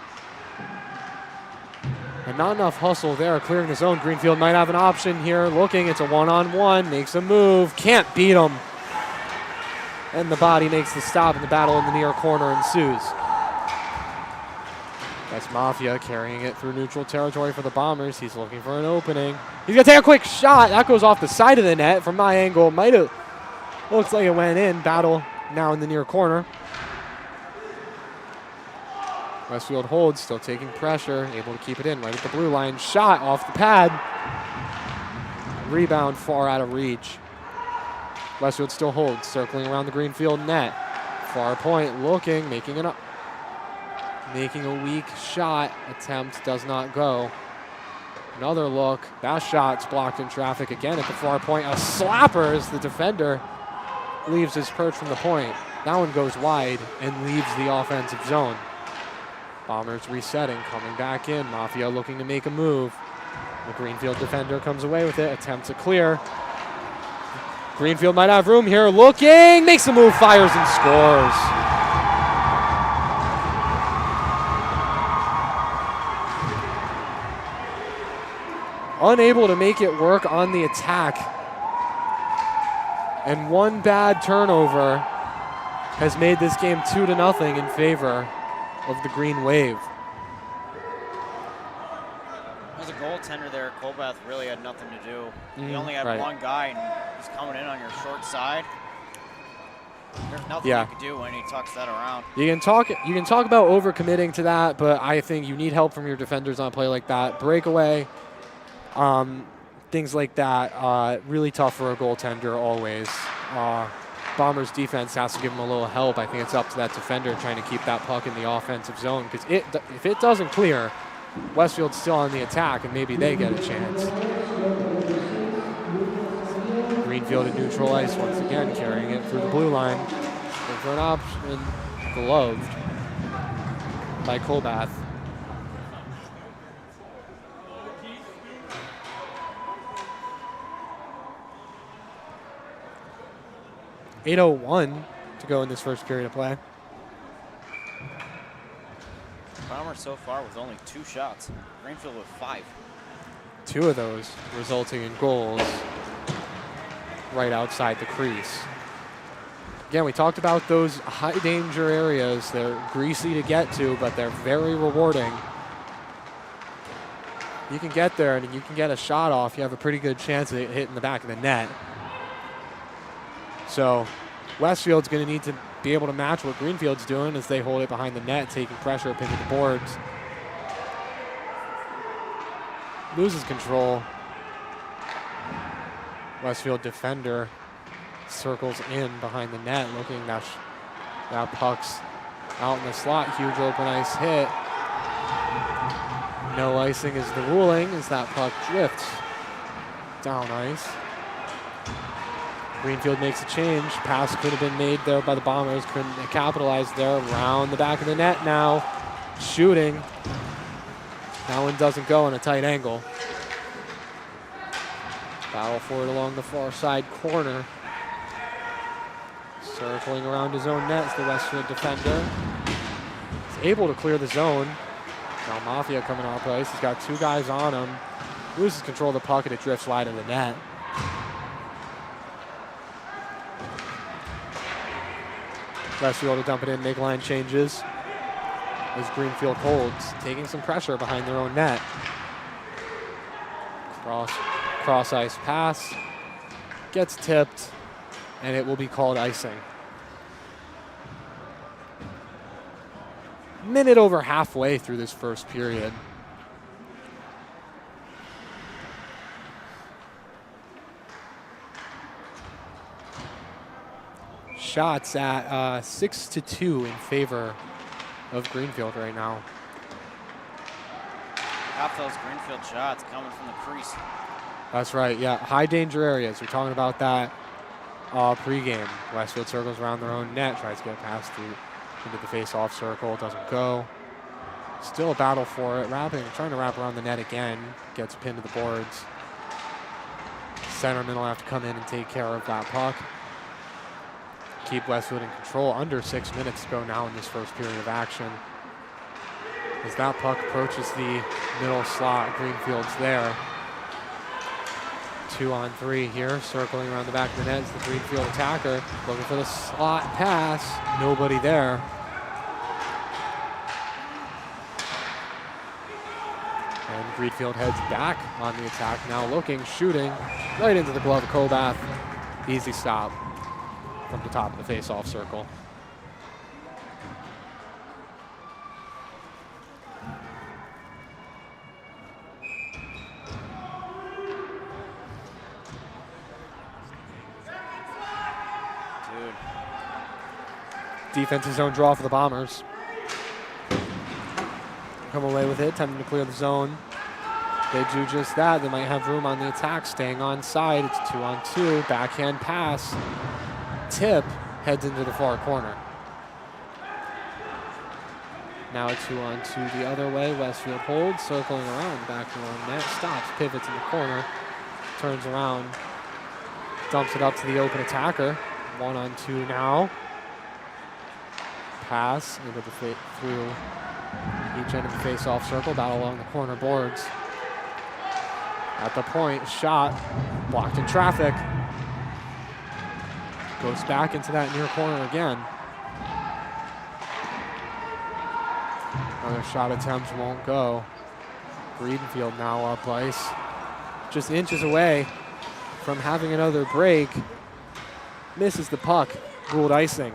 And not enough hustle there, clearing the zone. Greenfield might have an option here. Looking, it's a one-on-one, makes a move, can't beat him. And the body makes the stop, and the battle in the near corner ensues. That's Mafia carrying it through neutral territory for the Bombers. He's looking for an opening. He's gonna take a quick shot. That goes off the side of the net from my angle. Might have, looks like it went in. Battle now in the near corner. Westfield holds, still taking pressure, able to keep it in right at the blue line. Shot off the pad. Rebound far out of reach. Westfield still holds, circling around the Greenfield net. Far point, looking, making a weak shot attempt, does not go. Another look, that shot's blocked in traffic again at the far point. A slapper as the defender leaves his perch from the point. That one goes wide and leaves the offensive zone. Bombers resetting, coming back in. Mafia looking to make a move. The Greenfield defender comes away with it, attempts a clear. Greenfield might have room here, looking, makes a move, fires and scores. Unable to make it work on the attack. And one bad turnover has made this game 2-0 in favor of the Green Wave. As a goaltender there, Kobath really had nothing to do. You only have one guy, and he's coming in on your short side. There's nothing you can do when he tucks that around. You can talk about overcommitting to that, but I think you need help from your defenders on a play like that. Breakaway, things like that, really tough for a goaltender always. Bombers defense has to give them a little help. I think it's up to that defender trying to keep that puck in the offensive zone, because if it doesn't clear, Westfield's still on the attack, and maybe they get a chance. Greenfield in neutral ice once again, carrying it through the blue line. Looking for an option, gloved by Colbath. .801 to go in this first period of play. Bombers so far with only 2 shots. Greenfield with 5. 2 of those resulting in goals right outside the crease. Again, we talked about those high danger areas. They're greasy to get to, but they're very rewarding. You can get there and you can get a shot off. You have a pretty good chance of it hitting the back of the net. So Westfield's going to need to be able to match what Greenfield's doing as they hold it behind the net, taking pressure up into the boards. Loses control. Westfield defender circles in behind the net, looking that puck's out in the slot. Huge open ice hit. No icing is the ruling as that puck drifts down ice. Greenfield makes a change. Pass could have been made there by the Bombers. Couldn't capitalize there. Around the back of the net now. Shooting. That one doesn't go in a tight angle. Battle for it along the far side corner. Circling around his own net is the Westfield defender. He's able to clear the zone. Now Mafia coming off ice. He's got 2 guys on him. Loses control of the puck and it drifts wide of the net. Westfield to dump it in, make line changes as Greenfield holds, taking some pressure behind their own net. Cross ice pass, gets tipped, and it will be called icing. Minute over halfway through this first period. Shots at 6-2 in favor of Greenfield right now. Half those Greenfield shots coming from the crease. That's right, yeah. High danger areas. We're talking about that pregame. Westfield circles around their own net, tries to get past into the face-off circle, doesn't go. Still a battle for it. Trying to wrap around the net again. Gets pinned to the boards. Centerman will have to come in and take care of that puck. Keep Westfield in control. Under 6 minutes to go now in this first period of action. As that puck approaches the middle slot, Greenfield's there. 2-on-3 here, circling around the back of the net is the Greenfield attacker. Looking for the slot pass. Nobody there. And Greenfield heads back on the attack now, looking, shooting, right into the glove of Kobath. Easy stop from the top of the face-off circle. Defensive zone draw for the Bombers. Come away with it, attempting to clear the zone. They do just that. They might have room on the attack, staying on side. It's 2-on-2, backhand pass. Tip heads into the far corner. Now a 2-on-2 the other way. Westfield holds, circling around, back to their own net. Stops, pivots in the corner, turns around, dumps it up to the open attacker. 1-on-2 now. Pass into the through each end of the face-off circle. Battle along the corner boards. At the point, shot blocked in traffic. Goes back into that near corner again. Another shot attempt won't go. Greenfield now up ice. Just inches away from having another break. Misses the puck. Ruled icing.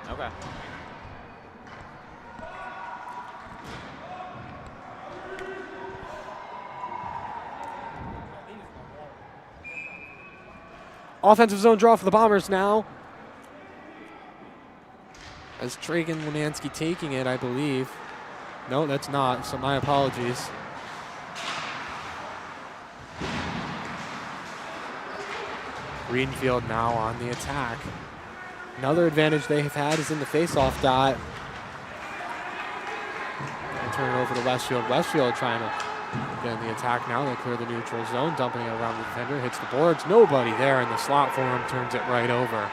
Okay. Offensive zone draw for the Bombers now. As Tragan Lemansky taking it, I believe. No, that's not, so my apologies. Greenfield now on the attack. Another advantage they have had is in the face-off dot. And turn it over to Westfield. Westfield trying to get in the attack now. They clear the neutral zone, dumping it around the defender, hits the boards. Nobody there in the slot for him, turns it right over.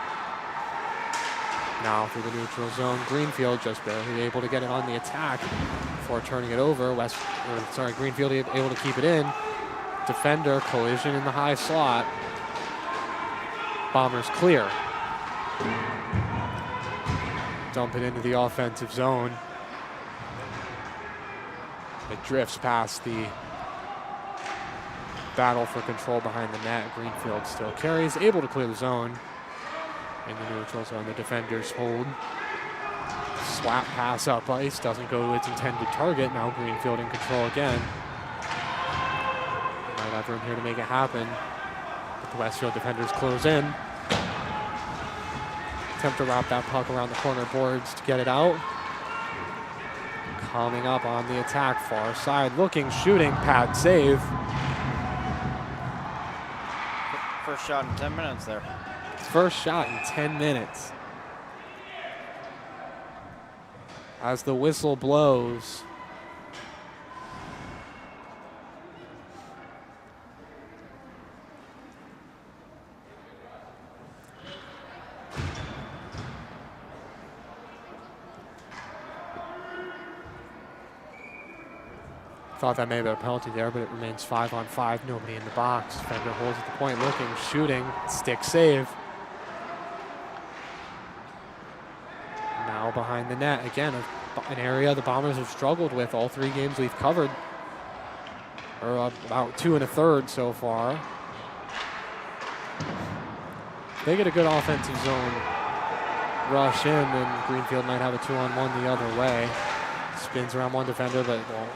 Now through the neutral zone, Greenfield just barely able to get it on the attack before turning it over. Greenfield able to keep it in. Defender collision in the high slot. Bombers clear. Dump it into the offensive zone. It drifts past the battle for control behind the net. Greenfield still carries, able to clear the zone. In the neutral zone, the defenders hold. Slap pass up ice, doesn't go to its intended target. Now Greenfield in control again. Might have room here to make it happen. But the Westfield defenders close in. Attempt to wrap that puck around the corner boards to get it out. Coming up on the attack, far side, looking, shooting, pad save. First shot in 10 minutes there. First shot in 10 minutes. As the whistle blows. Thought that may have been a penalty there, but it remains 5-on-5. Nobody in the box. Defender holds at the point, looking, shooting, stick save. Now behind the net. Again, an area the Bombers have struggled with all 3 games we've covered. Or about 2 1/3 so far. They get a good offensive zone rush in, and Greenfield might have a 2-on-1 the other way. Spins around one defender, but won't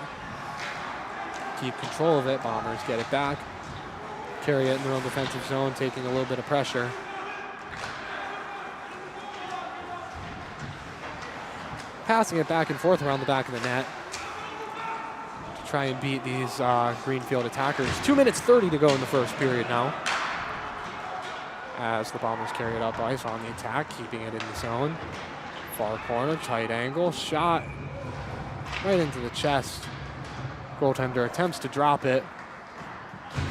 keep control of it. Bombers get it back. Carry it in their own defensive zone, taking a little bit of pressure. Passing it back and forth around the back of the net to try and beat these Greenfield attackers. 2 minutes 30 to go in the first period now. As the Bombers carry it up ice on the attack, keeping it in the zone. Far corner, tight angle, shot right into the chest. Goaltender attempts to drop it,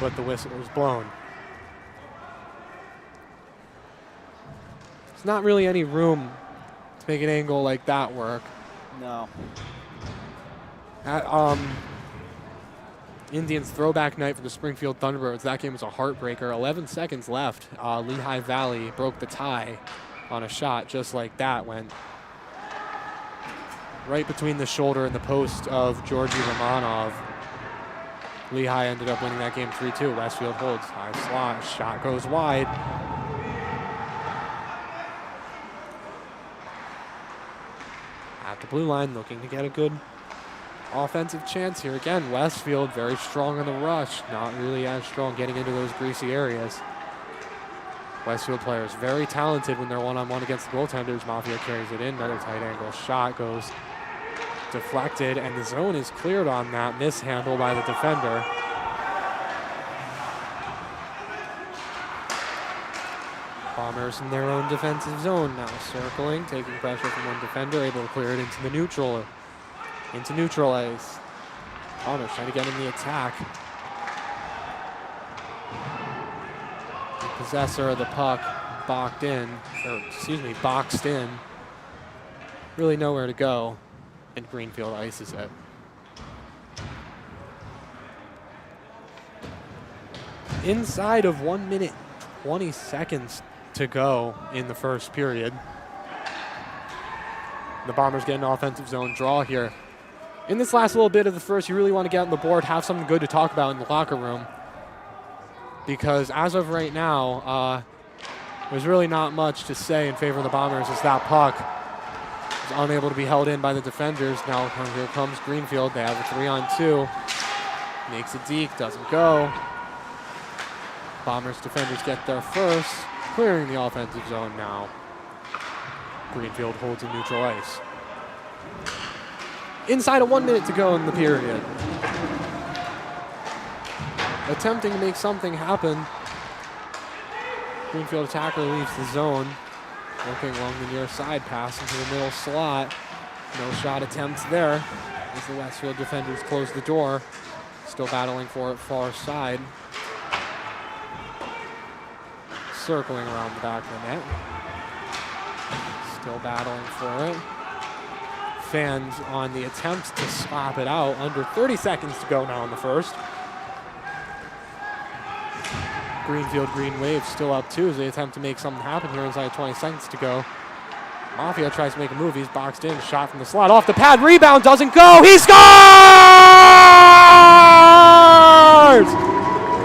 but the whistle is blown. There's not really any room to make an angle like that work. No. At Indians throwback night for the Springfield Thunderbirds, that game was a heartbreaker. 11 seconds left. Lehigh Valley broke the tie on a shot just like that. Went right between the shoulder and the post of Georgi Romanov. Lehigh ended up winning that game 3-2. Westfield holds, high slot, shot goes wide. At the blue line, looking to get a good offensive chance here. Again, Westfield very strong on the rush, not really as strong getting into those greasy areas. Westfield players very talented when they're one-on-one against the goaltenders. Mafia carries it in, another tight angle shot goes deflected, and the zone is cleared on that mishandle by the defender. Bombers in their own defensive zone now, circling, taking pressure from one defender, able to clear it into the neutral ice. Bombers trying to get in the attack. The possessor of the puck boxed in. Really nowhere to go. And Greenfield ices it. Inside of 1 minute, 20 seconds to go in the first period. The Bombers get an offensive zone draw here. In this last little bit of the first, you really want to get on the board, have something good to talk about in the locker room. Because as of right now, there's really not much to say in favor of the Bombers as that puck unable to be held in by the defenders. Now here comes Greenfield. They have a 3-on-2. Makes a deke, doesn't go. Bombers defenders get there first. clearing the offensive zone now. Greenfield holds in neutral ice. Inside of 1 minute to go in the period. Attempting to make something happen. Greenfield attacker leaves the zone. Working along the near side, pass into the middle slot. No shot attempts there as the Westfield defenders close the door. Still battling for it far side. Circling around the back of the net. Still battling for it. Fans on the attempt to swap it out. Under 30 seconds to go now in the first. Greenfield Green Wave still up 2 as they attempt to make something happen here inside 20 seconds to go. Mafia tries to make a move. He's boxed in. Shot from the slot. Off the pad. Rebound doesn't go. He scores!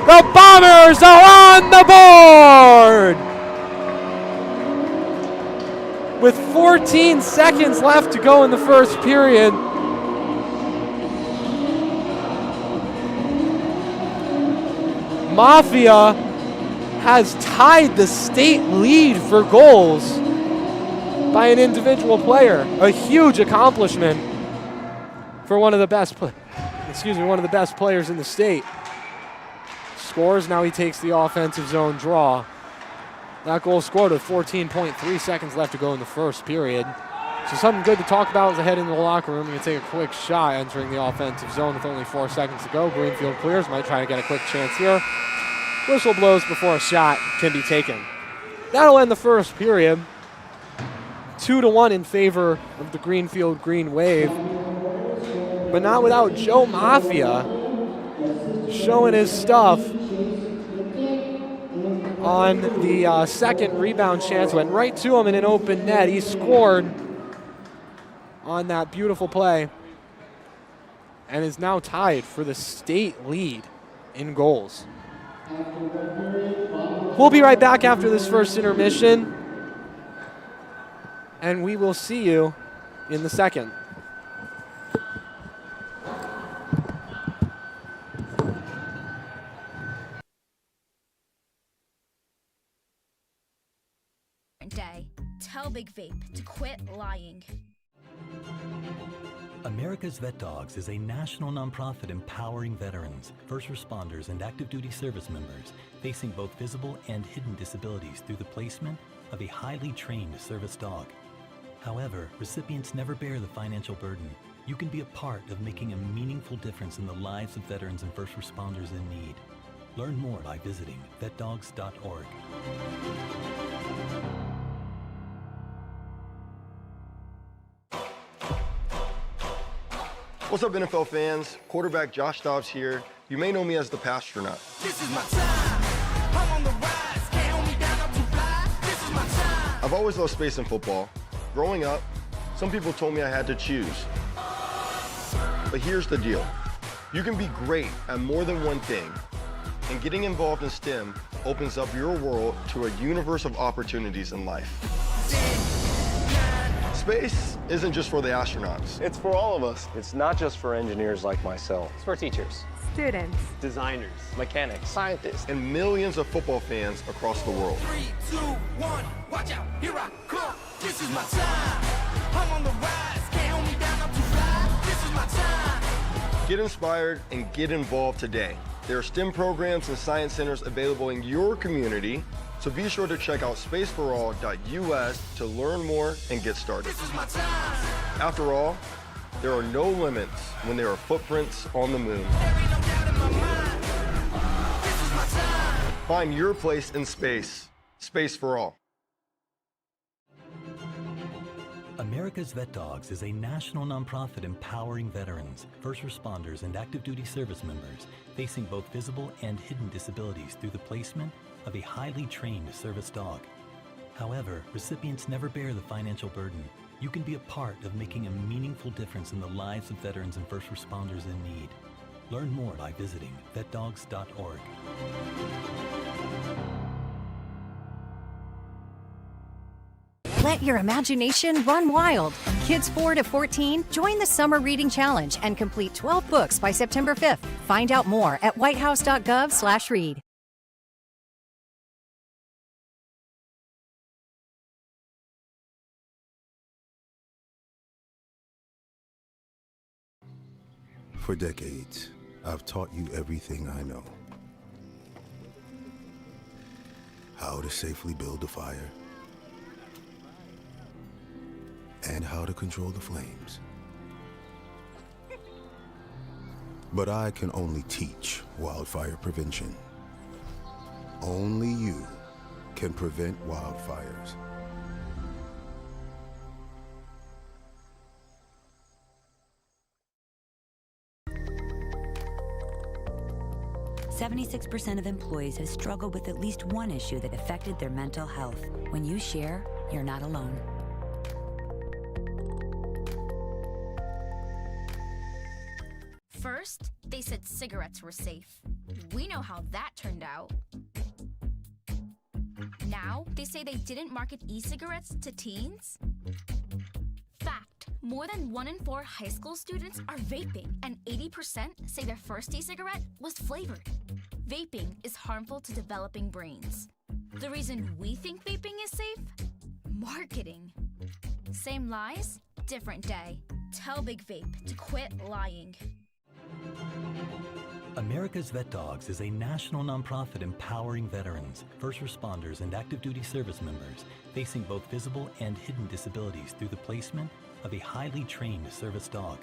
The Bombers are on the board! With 14 seconds left to go in the first period. Mafia has tied the state lead for goals by an individual player. A huge accomplishment for one of the best players in the state. Scores, now he takes the offensive zone draw. That goal scored with 14.3 seconds left to go in the first period. So something good to talk about as I head into the locker room. You can take a quick shot entering the offensive zone with only 4 seconds to go. Greenfield clears, might try to get a quick chance here. Whistle blows before a shot can be taken. That'll end the first period. 2-1 in favor of the Greenfield Green Wave. But not without Joe Mafia showing his stuff on the second rebound chance. Went right to him in an open net. He scored on that beautiful play and is now tied for the state lead in goals. We'll be right back after this first intermission, and we will see you in the second. Day. Tell Big Vape to quit lying. America's Vet Dogs is a national nonprofit empowering veterans, first responders, and active duty service members facing both visible and hidden disabilities through the placement of a highly trained service dog. However, recipients never bear the financial burden. You can be a part of making a meaningful difference in the lives of veterans and first responders in need. Learn more by visiting vetdogs.org. What's up, NFL fans? Quarterback Josh Dobbs here. You may know me as the Pastronaut. This is my time. I'm on the rise. Can't hold me down, I'm too fly. This is my time. I've always loved space and football. Growing up, some people told me I had to choose. But here's the deal. You can be great at more than one thing, and getting involved in STEM opens up your world to a universe of opportunities in life. Space isn't just for the astronauts. It's for all of us. It's not just for engineers like myself. It's for teachers, students, designers, mechanics, scientists, and millions of football fans across the world. 3, 2, 1, watch out, here I come. This is my time. I'm on the rise. Can't hold me down, I'm too fly. This is my time. Get inspired and get involved today. There are STEM programs and science centers available in your community, so be sure to check out spaceforall.us to learn more and get started. This is my time. After all, there are no limits when there are footprints on the moon. There ain't no doubt in my mind. This is my time. Find your place in space. Space for all. America's Vet Dogs is a national nonprofit empowering veterans, first responders, and active duty service members facing both visible and hidden disabilities through the placement of a highly trained service dog. However, recipients never bear the financial burden. You can be a part of making a meaningful difference in the lives of veterans and first responders in need. Learn more by visiting vetdogs.org. Let your imagination run wild. Kids 4 to 14, join the Summer Reading Challenge and complete 12 books by September 5th. Find out more at whitehouse.gov/read. For decades, I've taught you everything I know. How to safely build a fire, and how to control the flames. But I can only teach wildfire prevention. Only you can prevent wildfires. .76% of employees have struggled with at least one issue that affected their mental health. When you share, you're not alone. First, they said cigarettes were safe. We know how that turned out. Now, they say they didn't market e-cigarettes to teens? Fact, more than 1 in 4 high school students are vaping, and 80% say their first e-cigarette was flavored. Vaping is harmful to developing brains. The reason we think vaping is safe? Marketing. Same lies, different day. Tell Big Vape to quit lying. America's Vet Dogs is a national nonprofit empowering veterans, first responders, and active duty service members facing both visible and hidden disabilities through the placement of a highly trained service dog.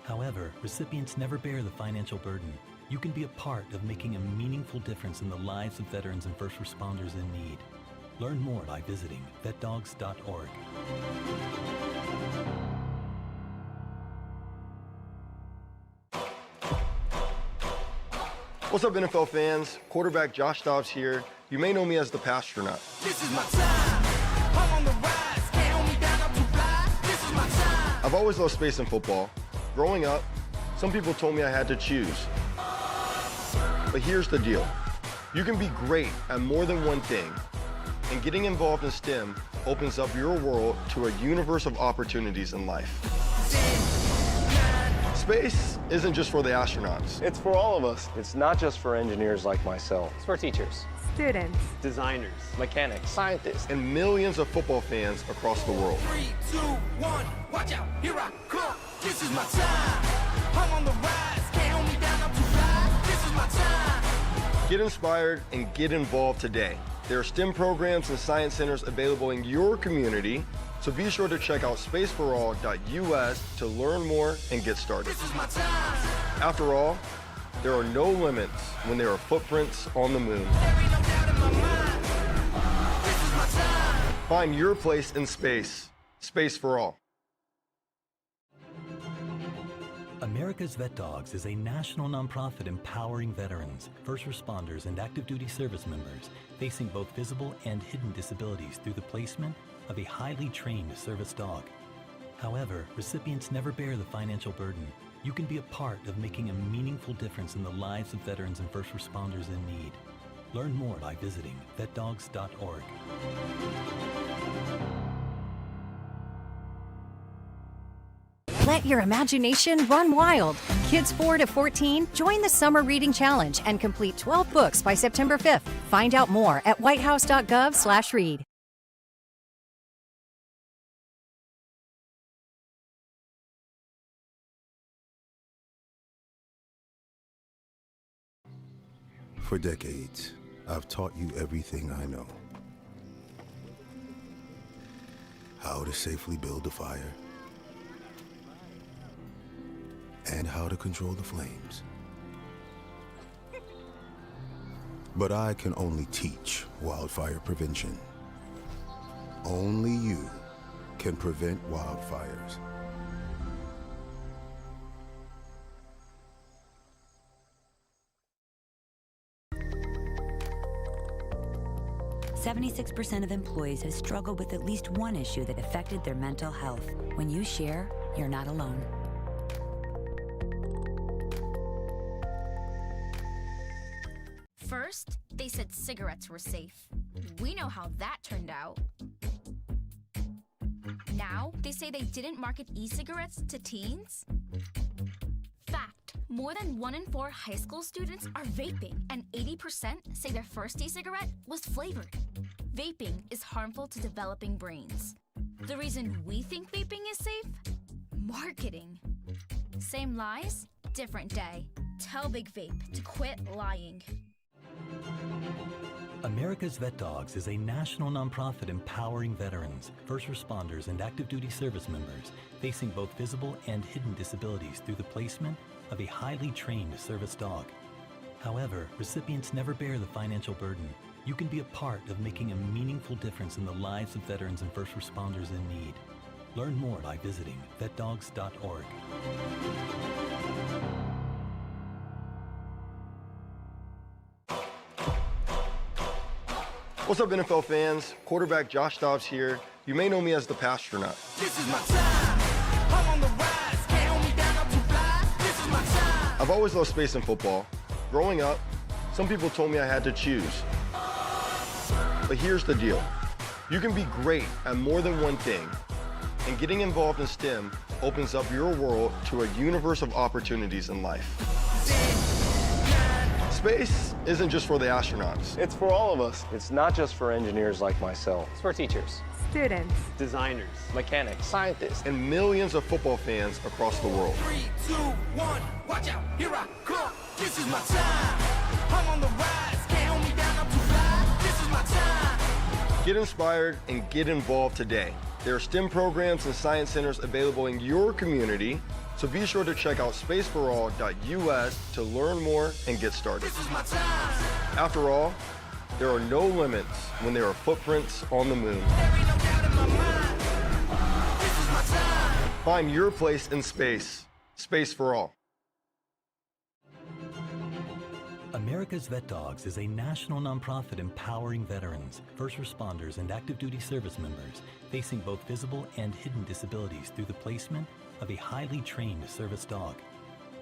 However, recipients never bear the financial burden. You can be a part of making a meaningful difference in the lives of veterans and first responders in need. Learn more by visiting vetdogs.org. What's up, NFL fans? Quarterback Josh Dobbs here. You may know me as the Pastronaut. This is my time. I'm on the rise. Can't hold me down, I'm too fly. This is my time. I've always loved space and football. Growing up, some people told me I had to choose. But here's the deal. You can be great at more than one thing, and getting involved in STEM opens up your world to a universe of opportunities in life. Space isn't just for the astronauts. It's for all of us. It's not just for engineers like myself. It's for teachers, students, designers, mechanics, scientists, and millions of football fans across the world. 3, 2, 1, watch out, here I come. This is my time. I'm on the rise. Can't hold me down, I'm too fly. This is my time. Get inspired and get involved today. There are STEM programs and science centers available in your community, so be sure to check out spaceforall.us to learn more and get started. This is my time. After all, there are no limits when there are footprints on the moon. There ain't no doubt in my mind. This is my time. Find your place in space. Space for All. America's Vet Dogs is a national nonprofit empowering veterans, first responders, and active duty service members facing both visible and hidden disabilities through the placement of a highly trained service dog. However, recipients never bear the financial burden. You can be a part of making a meaningful difference in the lives of veterans and first responders in need. Learn more by visiting vetdogs.org. Let your imagination run wild. Kids 4 to 14, join the Summer Reading Challenge and complete 12 books by September 5th. Find out more at whitehouse.gov/read. For decades, I've taught you everything I know. How to safely build a fire, and how to control the flames. But I can only teach wildfire prevention. Only you can prevent wildfires. .76% of employees have struggled with at least one issue that affected their mental health. When you share, you're not alone. First, they said cigarettes were safe. We know how that turned out. Now, they say they didn't market e-cigarettes to teens? Fact, more than 1 in 4 high school students are vaping, and 80% say their first e-cigarette was flavored. Vaping is harmful to developing brains. The reason we think vaping is safe? Marketing. Same lies, different day. Tell Big Vape to quit lying. America's Vet Dogs is a national nonprofit empowering veterans, first responders, and active duty service members facing both visible and hidden disabilities through the placement of a highly trained service dog. However, recipients never bear the financial burden. You can be a part of making a meaningful difference in the lives of veterans and first responders in need. Learn more by visiting vetdogs.org. What's up, NFL fans? Quarterback Josh Dobbs here. You may know me as the Pastronaut. This is my time. I'm on the rise. Can't hold me down, I'm too fly. This is my time. I've always loved space and football. Growing up, some people told me I had to choose. But here's the deal. You can be great at more than one thing, and getting involved in STEM opens up your world to a universe of opportunities in life. Space isn't just for the astronauts. It's for all of us. It's not just for engineers like myself. It's for teachers, students, designers, mechanics, scientists, and millions of football fans across the world. 3, 2, 1, watch out, here I come. This is my time. I'm on the rise. Can't hold me down, I'm too fly. This is my time. Get inspired and get involved today. There are STEM programs and science centers available in your community, so be sure to check out spaceforall.us to learn more and get started. This is my time. After all, there are no limits when there are footprints on the moon. There ain't no doubt in my mind. This is my time. Find your place in space. Space for All. America's Vet Dogs is a national nonprofit empowering veterans, first responders, and active duty service members facing both visible and hidden disabilities through the placement of a highly trained service dog.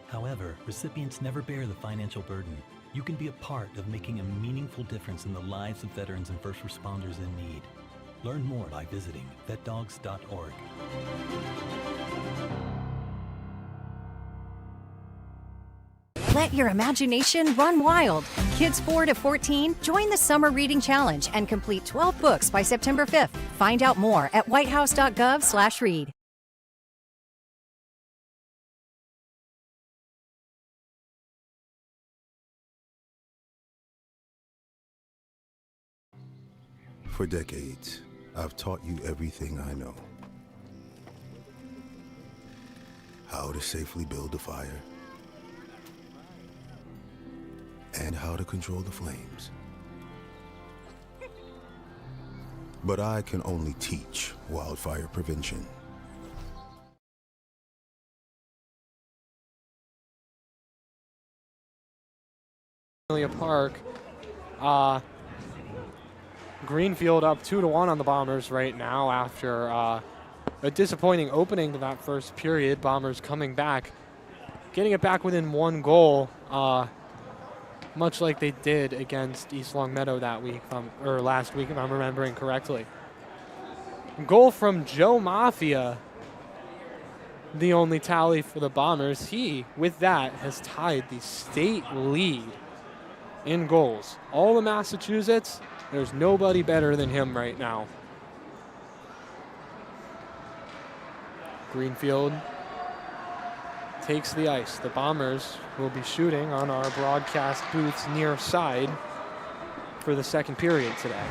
However, recipients never bear the financial burden. You can be a part of making a meaningful difference in the lives of veterans and first responders in need. Learn more by visiting vetdogs.org. Let your imagination run wild. Kids 4 to 14, join the Summer Reading Challenge and complete 12 books by September 5th. Find out more at whitehouse.gov/read. For decades, I've taught you everything I know. How to safely build a fire, and how to control the flames. But I can only teach wildfire prevention. Park. Greenfield up 2-1 on the Bombers right now after a disappointing opening to that first period. Bombers coming back, getting it back within 1 goal, much like they did against East Longmeadow that week, or last week, if I'm remembering correctly. Goal from Joe Mafia, the only tally for the Bombers. He, with that, has tied the state lead in goals. All of Massachusetts, there's nobody better than him right now. Greenfield takes the ice. The Bombers will be shooting on our broadcast booth's near side for the second period today.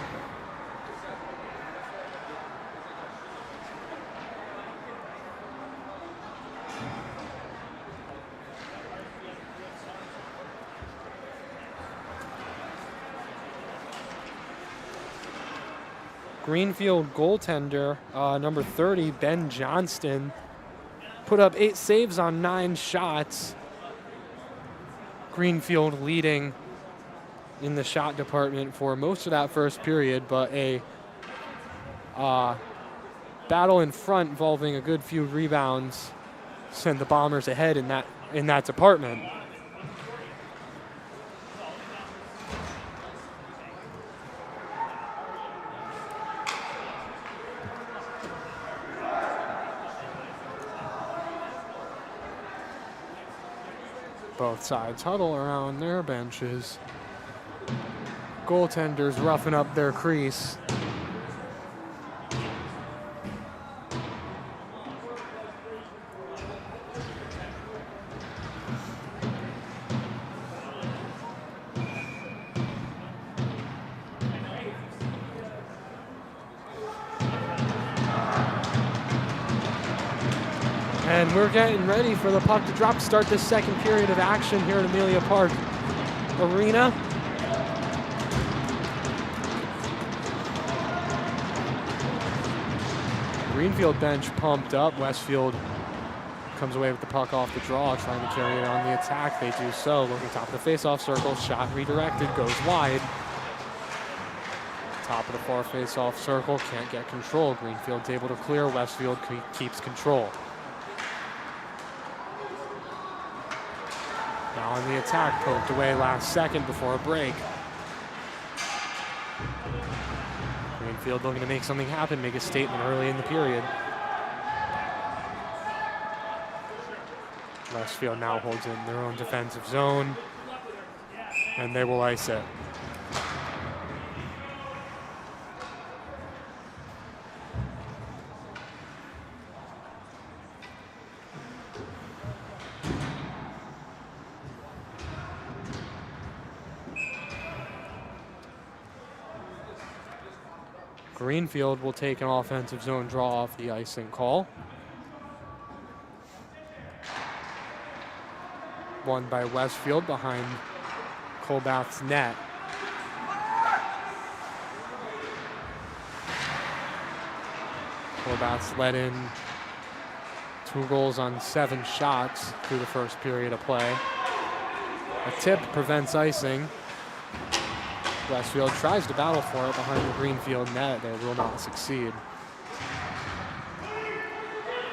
Greenfield goaltender, number 30, Ben Johnston, put up 8 saves on 9 shots. Greenfield leading in the shot department for most of that first period, but a battle in front involving a good few rebounds sent the Bombers ahead in that department. Both sides huddle around their benches. Goaltenders roughing up their crease. And we're getting ready for the puck to drop to start this second period of action here at Amelia Park Arena. Greenfield bench pumped up. Westfield comes away with the puck off the draw, trying to carry it on the attack. They do so. Looking top of the face-off circle. Shot redirected, goes wide. Top of the far face-off circle, can't get control. Greenfield's able to clear. Westfield keeps control. Now on the attack, poked away last second before a break. Greenfield looking to make something happen, make a statement early in the period. Westfield now holds it in their own defensive zone, and they will ice it. Greenfield will take an offensive zone draw off the icing call. Won by Westfield behind Colbath's net. Colbath's let in 2 goals on 7 shots through the first period of play. A tip prevents icing. Westfield tries to battle for it behind the Greenfield net. They will not succeed.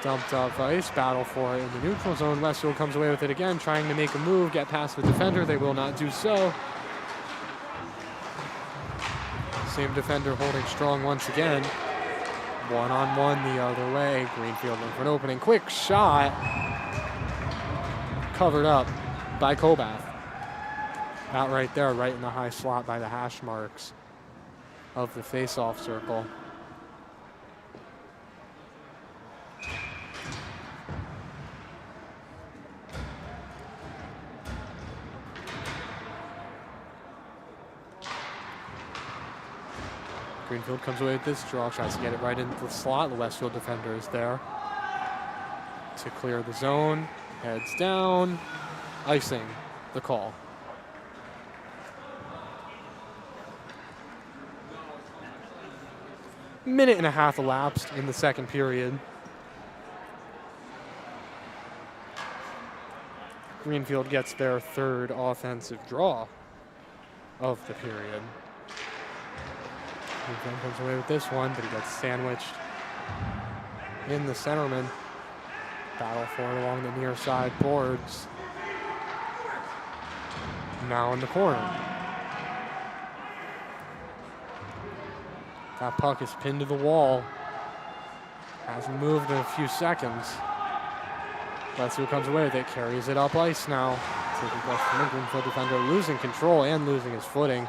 Dumped off ice, battle for it in the neutral zone. Westfield comes away with it again, trying to make a move, get past the defender. They will not do so. Same defender holding strong once again. 1-on-1 the other way. Greenfield looking for an opening. Quick shot. Covered up by Colbath. Out right there, right in the high slot by the hash marks of the face-off circle. Greenfield comes away with this draw, tries to get it right into the slot. The Westfield defender is there to clear the zone. Heads down, icing the call. Minute and a half elapsed in the second period. Greenfield gets their 3rd offensive draw of the period. Greenfield comes away with this one, but he gets sandwiched in the centerman. Battle for it along the near side boards. Now in the corner. That puck is pinned to the wall. Hasn't moved in a few seconds. Westfield comes away with it, carries it up ice now. Taking place from the Greenfield defender, losing control and losing his footing.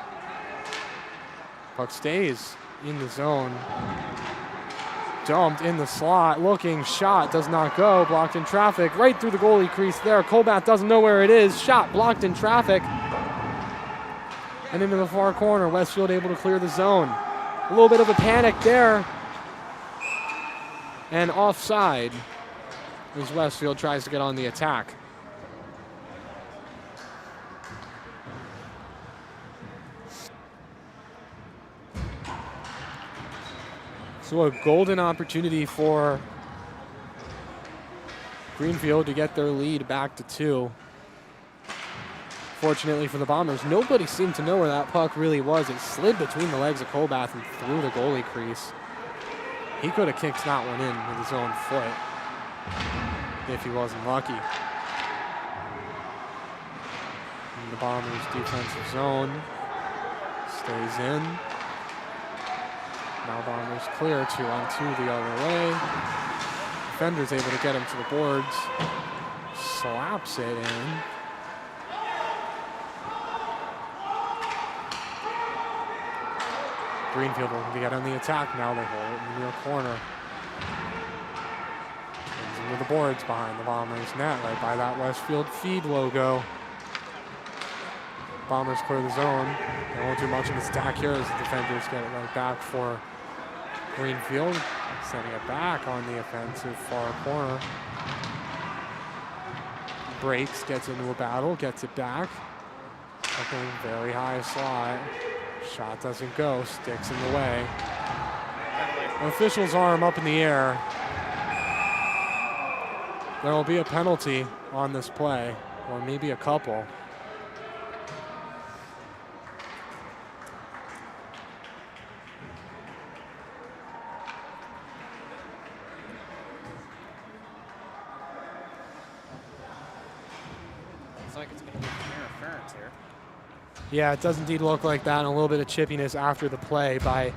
Puck stays in the zone. Dumped in the slot, looking, shot, does not go. Blocked in traffic, right through the goalie crease there. Colbath doesn't know where it is. Shot blocked in traffic. And into the far corner, Westfield able to clear the zone. A little bit of a panic there. And offside as Westfield tries to get on the attack. So a golden opportunity for Greenfield to get their lead back to 2. Fortunately for the Bombers, nobody seemed to know where that puck really was. It slid between the legs of Colbath and through the goalie crease. He could have kicked that one in with his own foot if he wasn't lucky. And the Bombers' defensive zone stays in. Now Bombers clear, 2-on-2 the other way. Defender's able to get him to the boards. Slaps it in. Greenfield looking to get on the attack now. They hold it in the near corner. Comes into the boards behind the Bombers net, right by that Westfield feed logo. Bombers clear the zone. They won't do much in the stack here as the defenders get it right back for Greenfield. Sending it back on the offensive far corner. Breaks, gets into a battle, gets it back. Looking very high slot. Shot doesn't go, sticks in the way. Official's arm up in the air. There will be a penalty on this play, or maybe a couple. Looks like it's going to be interference here. Yeah, it does indeed look like that, and a little bit of chippiness after the play by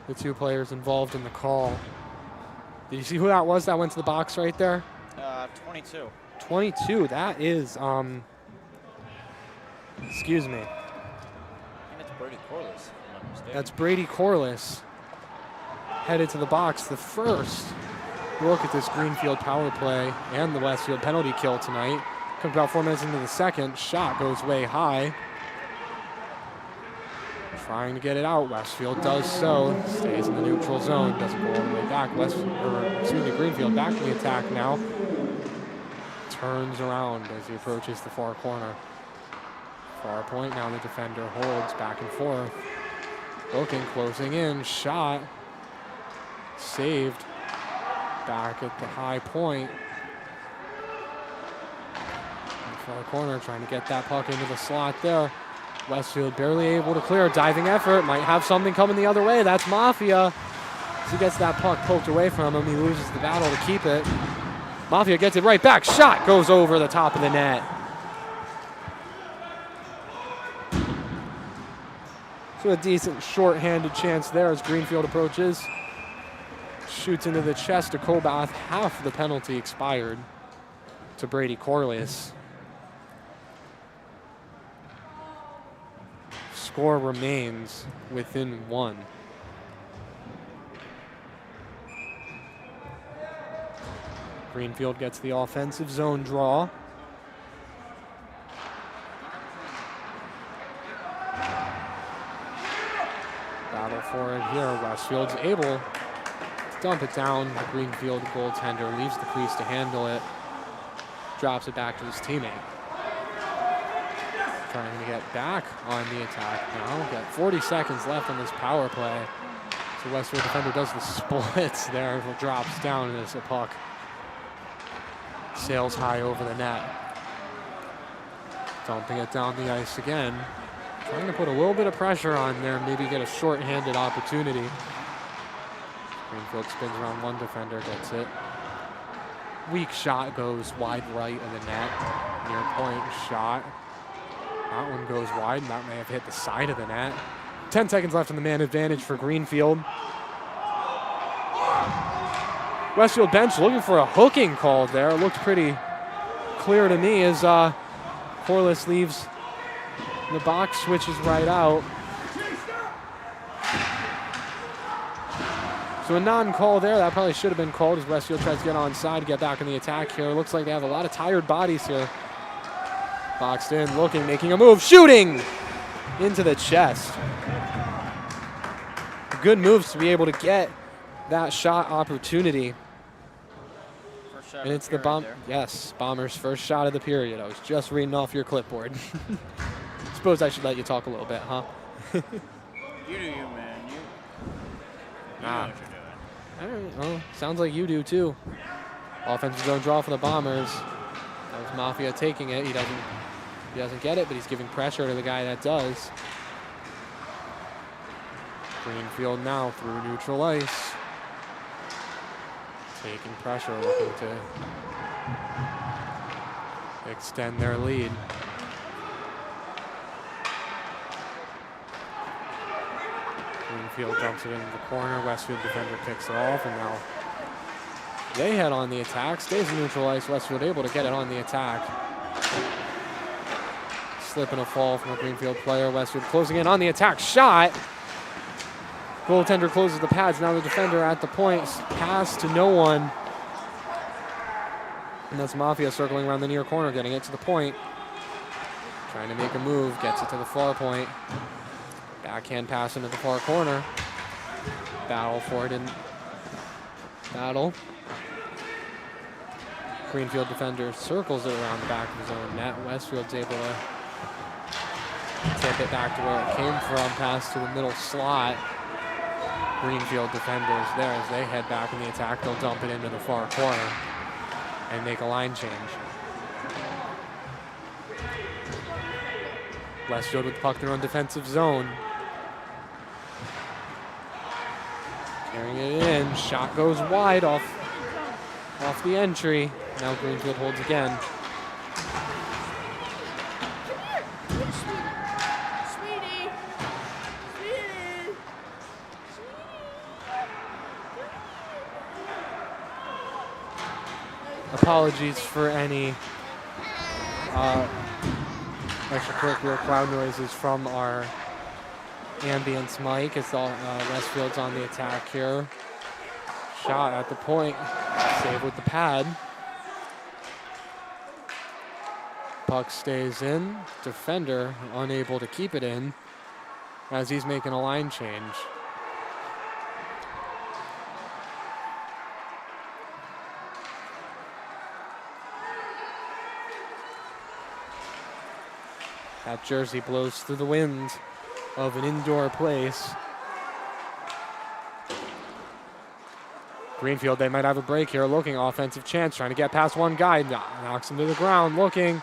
the two players involved in the call. Did you see who that was that went to the box right there? 22. 22, that is, excuse me. I think it's Brady Corliss, if I'm not mistaken. That's Brady Corliss headed to the box. The first look at this Greenfield power play and the Westfield penalty kill tonight. Comes about 4 minutes into the second. Shot goes way high. Trying to get it out. Westfield does so. Stays in the neutral zone. Doesn't go all the way back. Greenfield back in the attack now. Turns around as he approaches the far corner. Far point, now the defender holds back and forth. Looking, closing in, shot. Saved. Back at the high point. In the far corner, trying to get that puck into the slot there. Westfield barely able to clear. Diving effort, might have something coming the other way. That's Mafia. As he gets that puck poked away from him, he loses the battle to keep it. Mafia gets it right back. Shot goes over the top of the net. So a decent short-handed chance there as Greenfield approaches. Shoots into the chest to Kobath. Half the penalty expired to Brady Corliss. Score remains within one. Greenfield gets the offensive zone draw. Battle for it here. Westfield's able to dump it down. The Greenfield goaltender leaves the crease to handle it. Drops it back to his teammate. Trying to get back on the attack now. Got 40 seconds left on this power play. So Westfield defender does the splits there. Drops down as a puck sails high over the net. Dumping it down the ice again. Trying to put a little bit of pressure on there, maybe get a short-handed opportunity. Greenfield spins around one defender, gets it. Weak shot goes wide right of the net. Near point shot. That one goes wide, and that may have hit the side of the net. 10 seconds left on the man advantage for Greenfield. Westfield bench looking for a hooking call there. It looked pretty clear to me as Corliss leaves the box, switches right out. So a non-call there. That probably should have been called as Westfield tries to get onside, get back in the attack here. Looks like they have a lot of tired bodies here. Boxed in, looking, making a move, shooting into the chest. Good moves to be able to get that shot opportunity. And it's the Bombers' first shot of the period. I was just reading off your clipboard. Suppose I should let you talk a little bit, huh? You do you, man. You know what you're doing. All right, well, sounds like you do too. Offensive zone draw for the Bombers. That was Mafia taking it. He doesn't get it, but he's giving pressure to the guy that does. Greenfield now through neutral ice. Taking pressure, looking to extend their lead. Greenfield dumps it into the corner. Westfield defender picks it off, and now they head on the attack. Stays in neutral ice. Westfield able to get it on the attack. Slip and a fall from a Greenfield player. Westfield closing in on the attack. Shot. Goaltender closes the pads. Now the defender at the point. Pass to no one. And that's Mafia circling around the near corner, getting it to the point. Trying to make a move. Gets it to the far point. Backhand pass into the far corner. Battle for it in battle. Greenfield defender circles it around the back of his own net. Westfield's able to tip it back to where it came from, pass to the middle slot. Greenfield defenders there as they head back in the attack. They'll dump it into the far corner and make a line change. Westfield with the puck in their own defensive zone. Carrying it in, shot goes wide off the entry. Now Greenfield holds again. Apologies for any extracurricular crowd noises from our ambience mic. It's all Westfield's on the attack here. Shot at the point, save with the pad. Puck stays in. Defender unable to keep it in as he's making a line change. That jersey blows through the wind of an indoor place. Greenfield, they might have a break here, looking offensive chance, trying to get past one guy, knocks him to the ground, looking.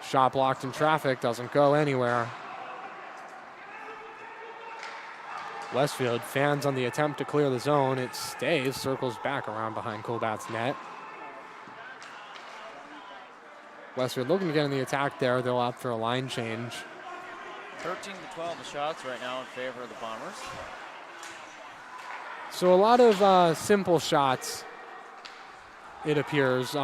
Shot blocked in traffic, doesn't go anywhere. Westfield, fans on the attempt to clear the zone. It stays, circles back around behind Colbat's net. Westfield looking to get in the attack there. They'll opt for a line change. 13-12 the shots right now in favor of the Bombers. So a lot of simple shots, it appears.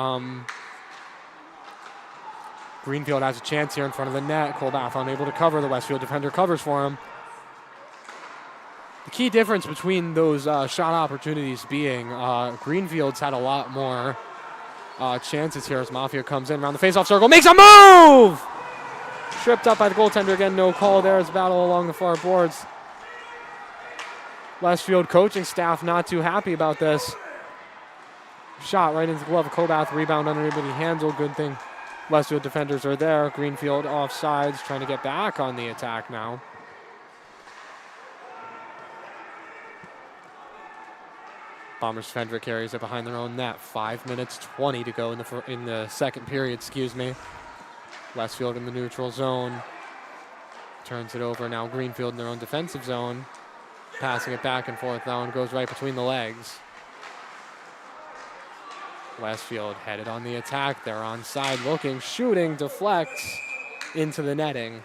Greenfield has a chance here in front of the net. Colbath unable to cover. The Westfield defender covers for him. The key difference between those shot opportunities being Greenfield's had a lot more chances here as Mafia comes in around the faceoff circle, makes a move! Tripped up by the goaltender again, no call there as battle along the far boards. Westfield coaching staff not too happy about this. Shot right into the glove of Colbath, rebound underneath, but he handled, good thing. Westfield defenders are there. Greenfield offsides, trying to get back on the attack now. Bombers defender carries it behind their own net. 5 minutes 20 to go in the second period, excuse me. Westfield in the neutral zone. Turns it over now. Greenfield in their own defensive zone. Passing it back and forth now and goes right between the legs. Westfield headed on the attack. They're onside looking, shooting, deflects into the netting.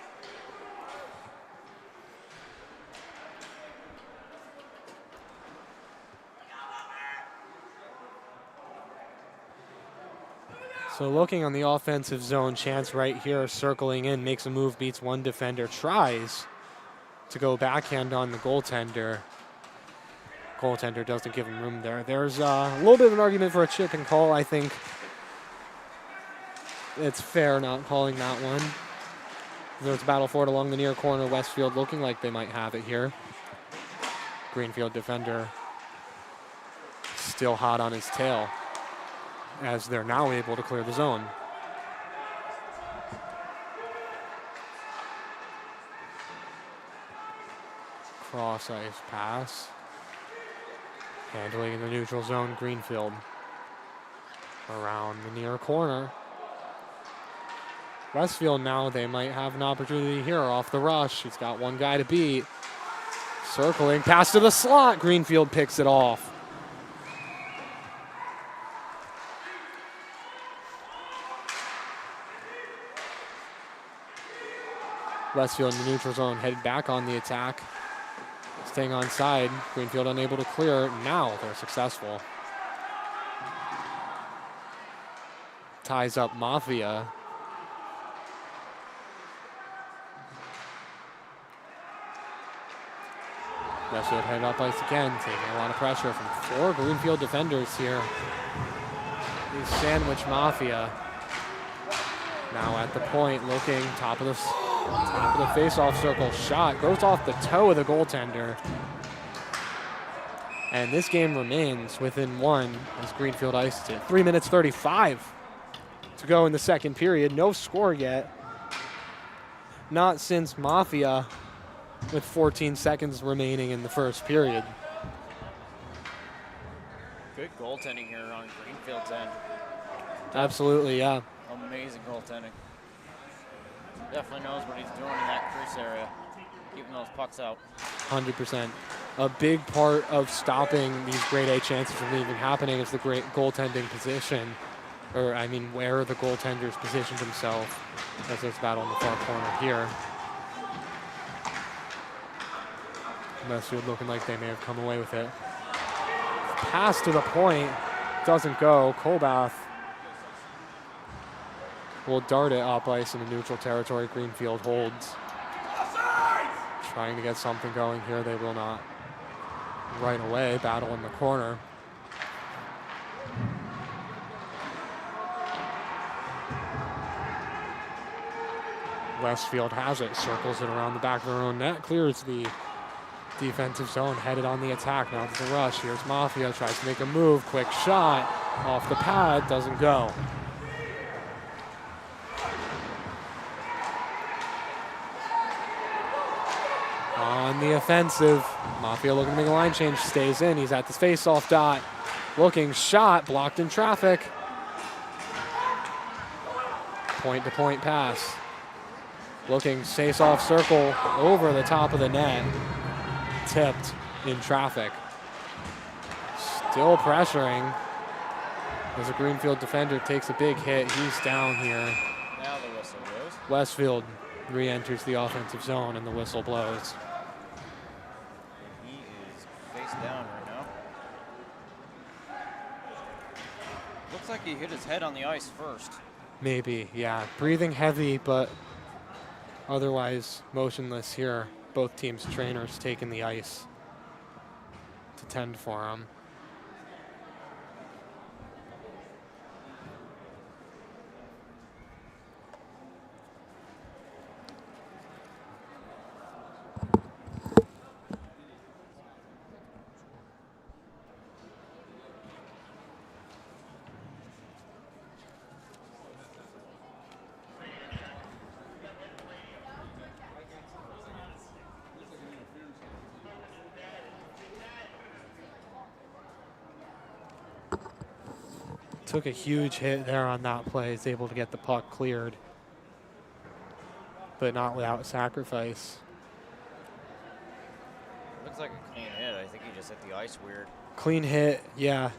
So looking on the offensive zone, chance right here, circling in, makes a move, beats one defender, tries to go backhand on the goaltender. Goaltender doesn't give him room there. There's a little bit of an argument for a chip and call. I think it's fair not calling that one. There's a battle for it along the near corner. Westfield looking like they might have it here. Greenfield defender still hot on his tail as they're now able to clear the zone. Cross ice pass. Handling in the neutral zone, Greenfield. Around the near corner. Westfield now, they might have an opportunity here off the rush. He's got one guy to beat. Circling, pass to the slot. Greenfield picks it off. Westfield in the neutral zone, headed back on the attack. Staying on side, Greenfield unable to clear. Now they're successful. Ties up Mafia. Westfield headed up ice again, taking a lot of pressure from 4 Greenfield defenders here. The sandwich Mafia. Now at the point, looking top of the face-off circle. Shot goes off the toe of the goaltender. And this game remains within one as Greenfield iced it. 3 minutes 35 to go in the second period. No score yet. Not since Mafia with 14 seconds remaining in the first period. Good goaltending here on Greenfield's end. Absolutely, yeah. Amazing goaltending. Definitely knows what he's doing in that crease area, keeping those pucks out. 100%. A big part of stopping these grade A chances from even happening is the great goaltending position, or I mean where the goaltender's positioned himself, as it's battle in the far corner here. Westfield looking like they may have come away with it. Pass to the point, doesn't go. Colbath will dart it up ice in the neutral territory. Greenfield holds. Trying to get something going here, they will not. Right away, battle in the corner. Westfield has it, circles it around the back of their own net, clears the defensive zone, headed on the attack. Now to the rush. Here's Mafia, tries to make a move. Quick shot off the pad, doesn't go. On the offensive, Mafia looking to make a line change, stays in. He's at the face-off dot. Looking shot, blocked in traffic. Point-to-point pass. Looking face-off circle over the top of the net. Tipped in traffic. Still pressuring as a Greenfield defender takes a big hit. He's down here. Now the whistle blows. Westfield re-enters the offensive zone and the whistle blows. He is face down right now. Looks like he hit his head on the ice first. Maybe, yeah. Breathing heavy, but otherwise motionless here. Both teams' trainers taking the ice to tend for him. Took a huge hit there on that play. Is able to get the puck cleared, but not without sacrifice. Looks like a clean hit. I think he just hit the ice weird. Clean hit, yeah.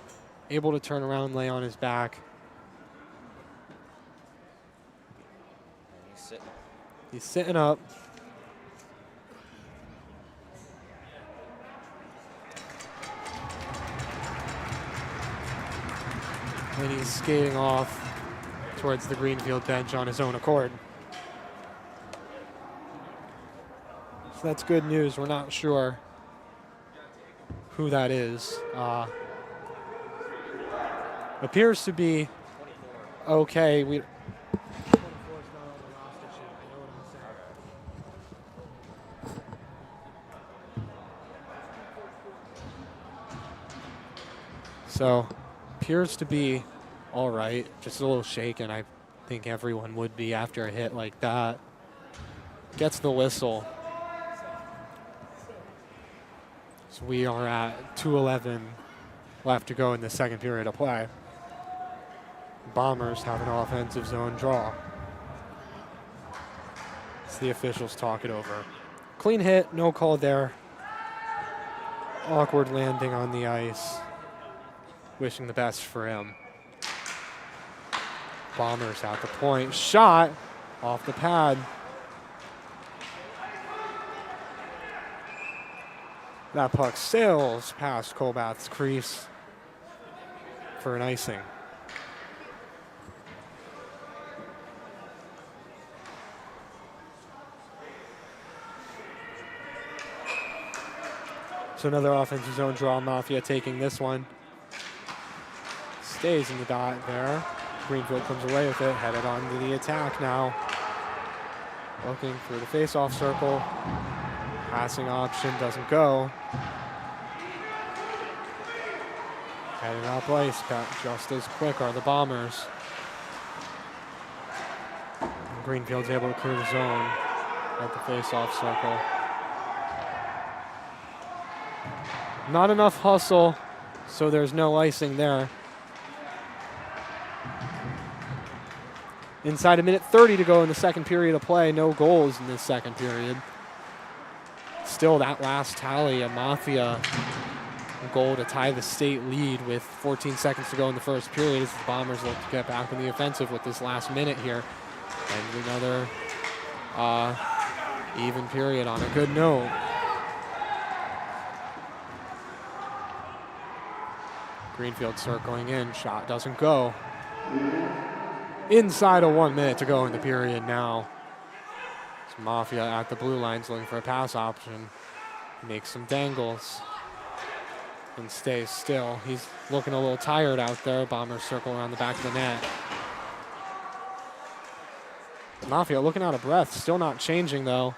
Able to turn around, lay on his back. And he's sitting. He's sitting up. And he's skating off towards the Greenfield bench on his own accord. So that's good news. We're not sure who that is. Appears to be okay. We. So, appears to be all right. Just a little shaken. I think everyone would be after a hit like that. Gets the whistle. So we are at 2:11 left to go in the second period of play. Bombers have an offensive zone draw. So the officials talk it over. Clean hit, no call there. Awkward landing on the ice. Wishing the best for him. Bombers at the point. Shot off the pad. That puck sails past Colbath's crease for an icing. So another offensive zone draw. Mafia taking this one. Stays in the dot there. Greenfield comes away with it, headed on to the attack now. Looking through the face-off circle. Passing option doesn't go. Heading up ice, just as quick are the Bombers. And Greenfield's able to clear the zone at the face-off circle. Not enough hustle, so there's no icing there. Inside a minute 30 to go in the second period of play. No goals in this second period. Still that last tally, a Mafia goal to tie the state lead with 14 seconds to go in the first period as the Bombers look to get back in the offensive with this last minute here. And another even period on a good note. Greenfield circling in, shot doesn't go. Inside of 1 minute to go in the period now. It's Mafia at the blue lines looking for a pass option. Makes some dangles and stays still. He's looking a little tired out there. Bombers circle around the back of the net. Mafia looking out of breath, still not changing though.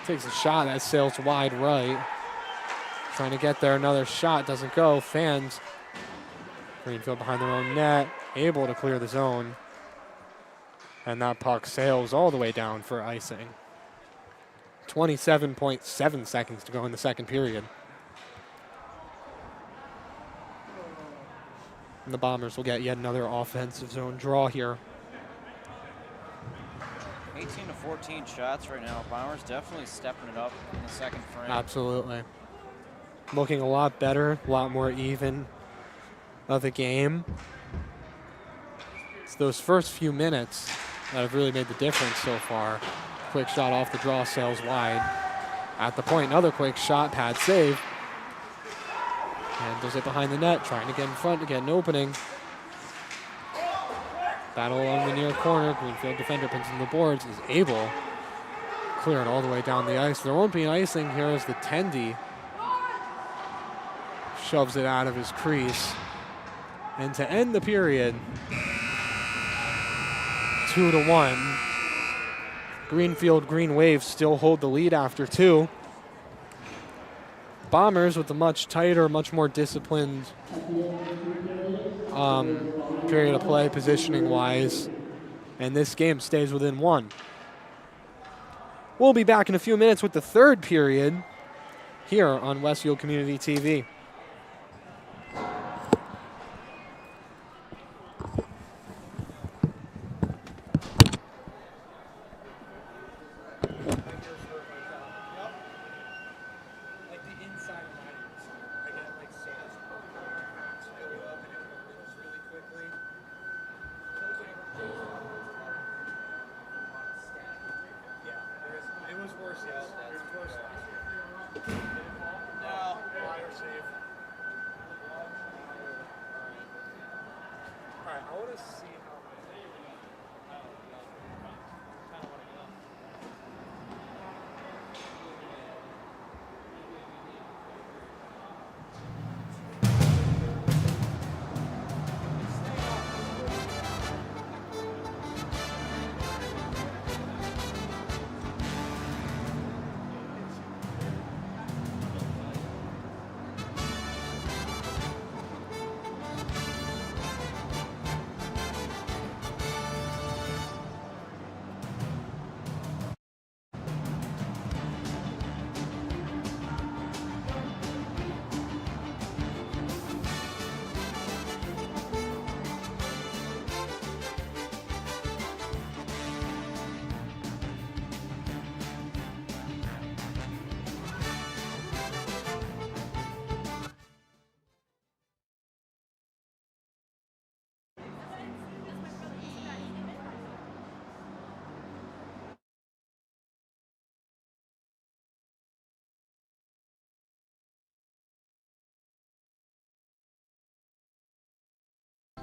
Takes a shot that sails wide right. Trying to get there, another shot, doesn't go. Fans. Greenfield behind their own net, able to clear the zone. And that puck sails all the way down for icing. 27.7 seconds to go in the second period. And the Bombers will get yet another offensive zone draw here. 18 to 14 shots right now. Bombers definitely stepping it up in the second frame. Absolutely. Looking a lot better, a lot more even of the game. It's those first few minutes that have really made the difference so far. Quick shot off the draw, sails wide. At the point, another quick shot, pad save. And does it behind the net, trying to get in front to get an opening. Battle along the near corner. Greenfield defender pins in the boards, is able to clear it all the way down the ice. There won't be an icing here as the Tendy shoves it out of his crease. And to end the period, 2-1. Greenfield Green Wave still hold the lead after 2. Bombers with a much tighter, much more disciplined period of play, positioning-wise. And this game stays within 1. We'll be back in a few minutes with the third period here on Westfield Community TV.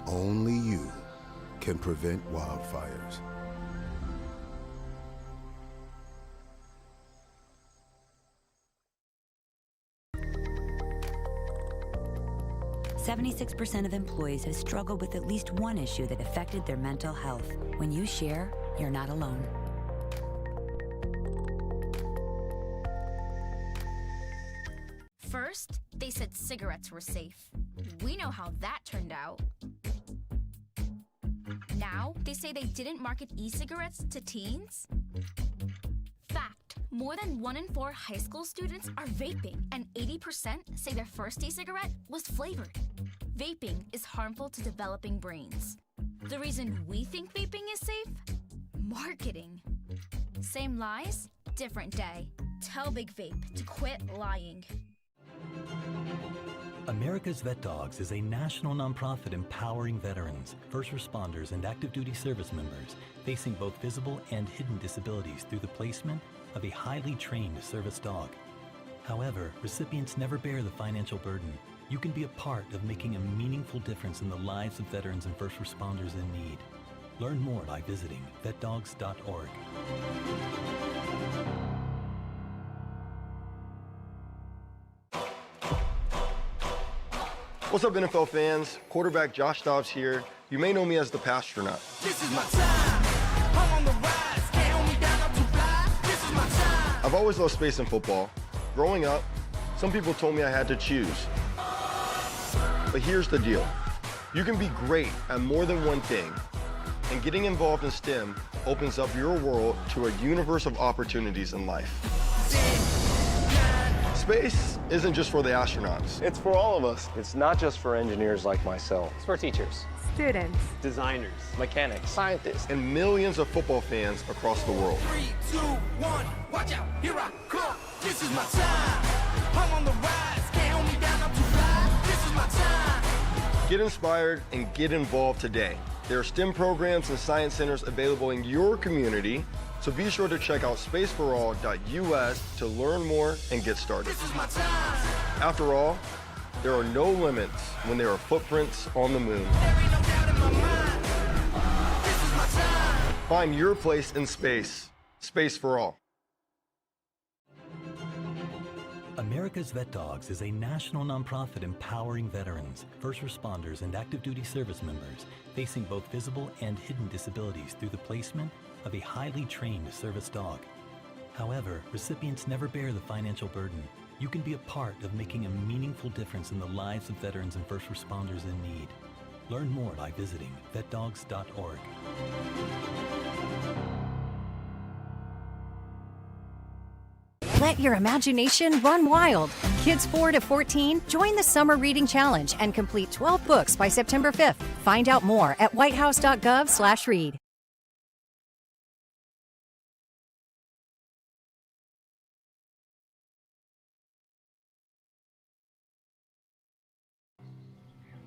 Only you can prevent wildfires. .76% of employees have struggled with at least one issue that affected their mental health. When you share, you're not alone. First, they said cigarettes were safe. We know how that turned out. Now, they say they didn't market e-cigarettes to teens? Fact, more than 1 in 4 high school students are vaping, and 80% say their first e-cigarette was flavored. Vaping is harmful to developing brains. The reason we think vaping is safe? Marketing. Same lies, different day. Tell Big Vape to quit lying. America's Vet Dogs is a national nonprofit empowering veterans, first responders, and active duty service members facing both visible and hidden disabilities through the placement of a highly trained service dog. However, recipients never bear the financial burden. You can be a part of making a meaningful difference in the lives of veterans and first responders in need. Learn more by visiting vetdogs.org. What's up, NFL fans? Quarterback Josh Dobbs here. You may know me as the Pastronaut. This is my time. I'm on the rise. Can't hold me down, I'm too fly. This is my time. I've always loved space and football. Growing up, some people told me I had to choose. But here's the deal. You can be great at more than one thing, and getting involved in STEM opens up your world to a universe of opportunities in life. Space isn't just for the astronauts. It's for all of us. It's not just for engineers like myself. It's for teachers, students, designers, mechanics, scientists, and millions of football fans across the world. 3, 2, 1, watch out, here I come. This is my time. I'm on the rise. Can't hold me down, I'm too fly. This is my time. Get inspired and get involved today. There are STEM programs and science centers available in your community, so be sure to check out spaceforall.us to learn more and get started. This is my time. After all, there are no limits when there are footprints on the moon. There ain't no doubt in my mind. This is my time. Find your place in space. Space for All. America's Vet Dogs is a national nonprofit empowering veterans, first responders, and active duty service members facing both visible and hidden disabilities through the placement of a highly trained service dog. However, recipients never bear the financial burden. You can be a part of making a meaningful difference in the lives of veterans and first responders in need. Learn more by visiting vetdogs.org. Let your imagination run wild. Kids 4 to 14, join the Summer Reading Challenge and complete 12 books by September 5th. Find out more at whitehouse.gov/read.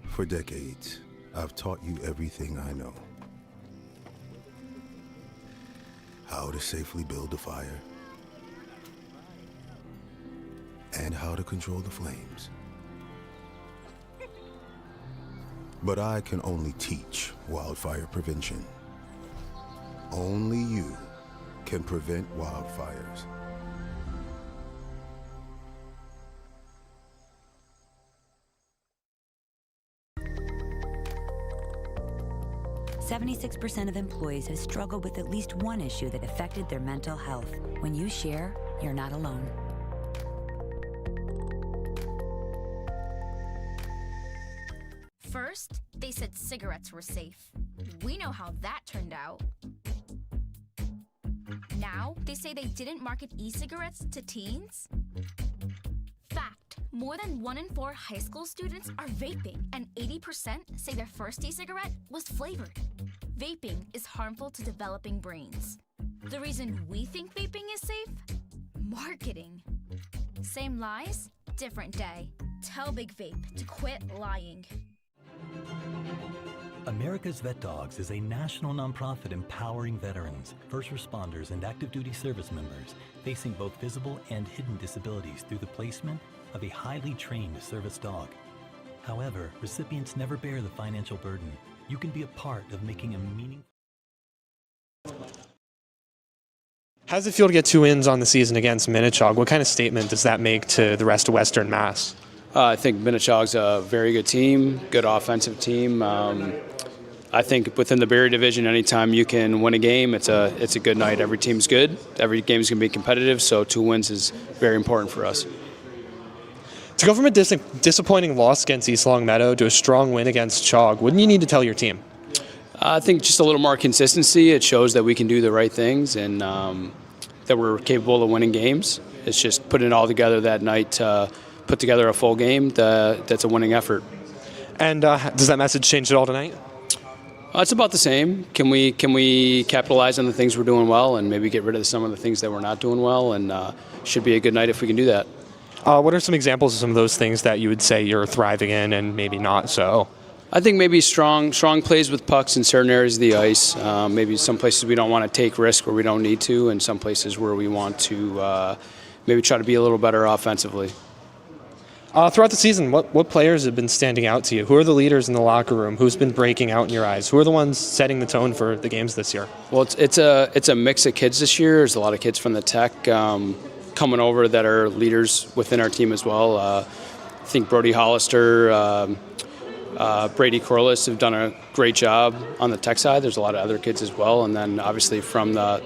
'For decades, I've taught you everything I know. How to safely build a fire, and how to control the flames. But I can only teach wildfire prevention. Only you can prevent wildfires. .76% of employees have struggled with at least one issue that affected their mental health. When you share, you're not alone. First, they said cigarettes were safe. We know how that turned out. Now, they say they didn't market e-cigarettes to teens? Fact, more than 1 in 4 high school students are vaping, and 80% say their first e-cigarette was flavored. Vaping is harmful to developing brains. The reason we think vaping is safe? Marketing. Same lies, different day. Tell Big Vape to quit lying. America's Vet Dogs is a national nonprofit empowering veterans, first responders, and active duty service members facing both visible and hidden disabilities through the placement of a highly trained service dog. However, recipients never bear the financial burden. You can be a part of making a meaningful. How does it feel to get 2 wins on the season against Minnechaug? What kind of statement does that make to the rest of Western Mass? I think Minnechaug's a very good team, good offensive team. I think within the Barrier Division, anytime you can win a game, it's a good night. Every team's good. Every game's going to be competitive, so 2 wins is very important for us. To go from a disappointing loss against East Long Meadow to a strong win against Chog, wouldn't you need to tell your team? I think just a little more consistency. It shows that we can do the right things and that we're capable of winning games. It's just putting it all together that night to put together a full game that's a winning effort. And does that message change at all tonight? It's about the same. Can we capitalize on the things we're doing well and maybe get rid of some of the things that we're not doing well? And should be a good night if we can do that. What are some examples of some of those things that you would say you're thriving in and maybe not so? I think maybe strong plays with pucks in certain areas of the ice. Maybe some places we don't want to take risk where we don't need to, and some places where we want to maybe try to be a little better offensively. Throughout the season, what players have been standing out to you? Who are the leaders in the locker room? Who's been breaking out in your eyes? Who are the ones setting the tone for the games this year? Well, it's a mix of kids this year. There's a lot of kids from the Tech coming over that are leaders within our team as well. I think Brody Hollister, Brady Corliss have done a great job on the Tech side. There's a lot of other kids as well. And then obviously from the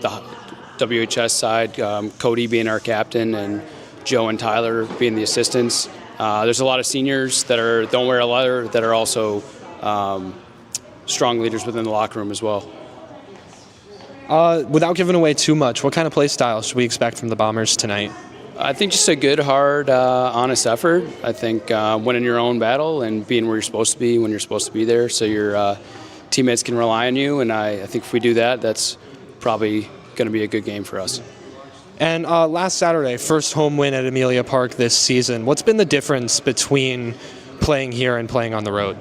WHS side, Cody being our captain and Joe and Tyler being the assistants. There's a lot of seniors that don't wear a leather that are also strong leaders within the locker room as well. Without giving away too much, what kind of play style should we expect from the Bombers tonight? I think just a good, hard, honest effort. I think winning your own battle and being where you're supposed to be when you're supposed to be there so your teammates can rely on you. And I think if we do that, that's probably going to be a good game for us. And last Saturday, first home win at Amelia Park this season. What's been the difference between playing here and playing on the road?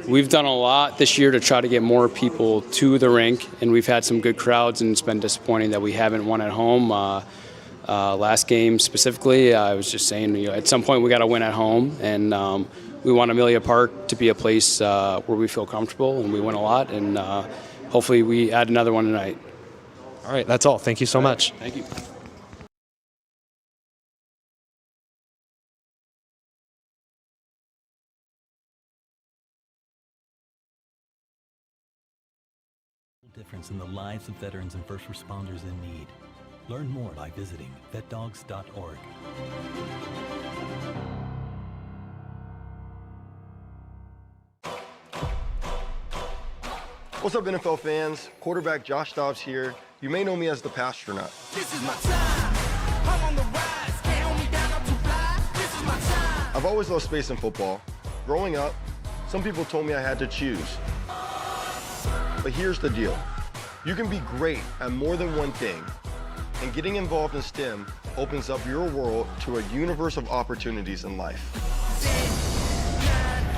We've done a lot this year to try to get more people to the rink, and we've had some good crowds, and it's been disappointing that we haven't won at home. Last game specifically, I was just saying, at some point we got to win at home, and we want Amelia Park to be a place where we feel comfortable, and we win a lot, and hopefully we add another one tonight. All right, that's all. Thank you so much. Thank you. Difference in the lives of veterans and first responders in need. Learn more by visiting vetdogs.org. What's up, NFL fans? Quarterback Josh Dobbs here. You may know me as the Pastronaut. This is my time. I'm on the rise. Can't hold me down, I'm too fly. This is my time. I've always loved space and football. Growing up, some people told me I had to choose. But here's the deal. You can be great at more than one thing, and getting involved in STEM opens up your world to a universe of opportunities in life.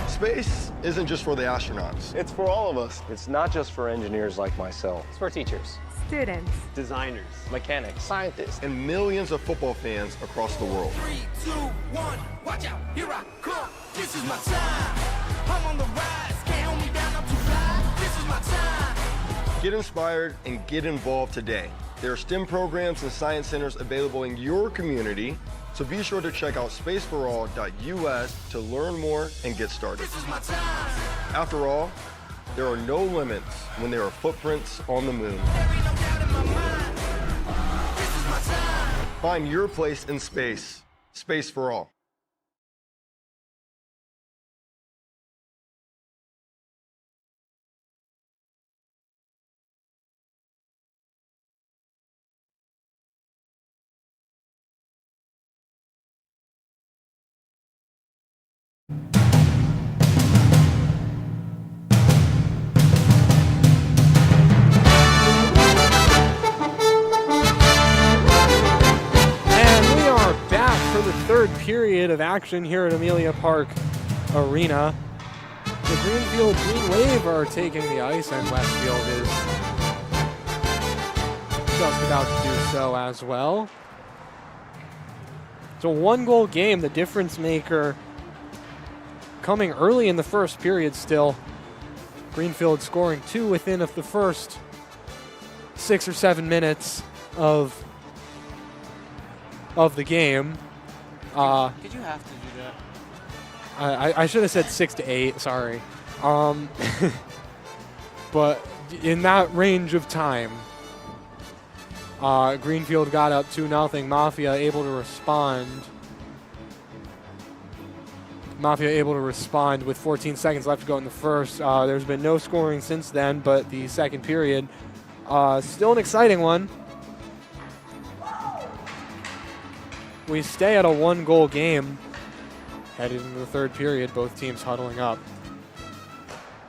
Space isn't just for the astronauts. It's for all of us. It's not just for engineers like myself. It's for teachers, students, designers, mechanics, scientists, and millions of football fans across the world. 3, 2, 1, watch out, here I come. This is my time. I'm on the rise. Can't hold me down, I'm too fly. This is my time. Get inspired and get involved today. There are STEM programs and science centers available in your community, so be sure to check out spaceforall.us to learn more and get started. This is my time. After all, there are no limits when there are footprints on the moon. There ain't no doubt in my mind. This is my time. Find your place in space. Space for all. Third period of action here at Amelia Park Arena. The Greenfield Green Wave are taking the ice, and Westfield is just about to do so as well. It's a one-goal game, the difference maker coming early in the first period still. Greenfield scoring 2 within of the first 6 or 7 minutes of the game. Did you have to do that? I should have said 6 to 8. Sorry, but in that range of time, Greenfield got up 2-0. Mafia able to respond Mafia able to respond with 14 seconds left to go in the first. There's been no scoring since then, but the second period, still an exciting one. We stay at a 1-goal game. Headed into the third period, both teams huddling up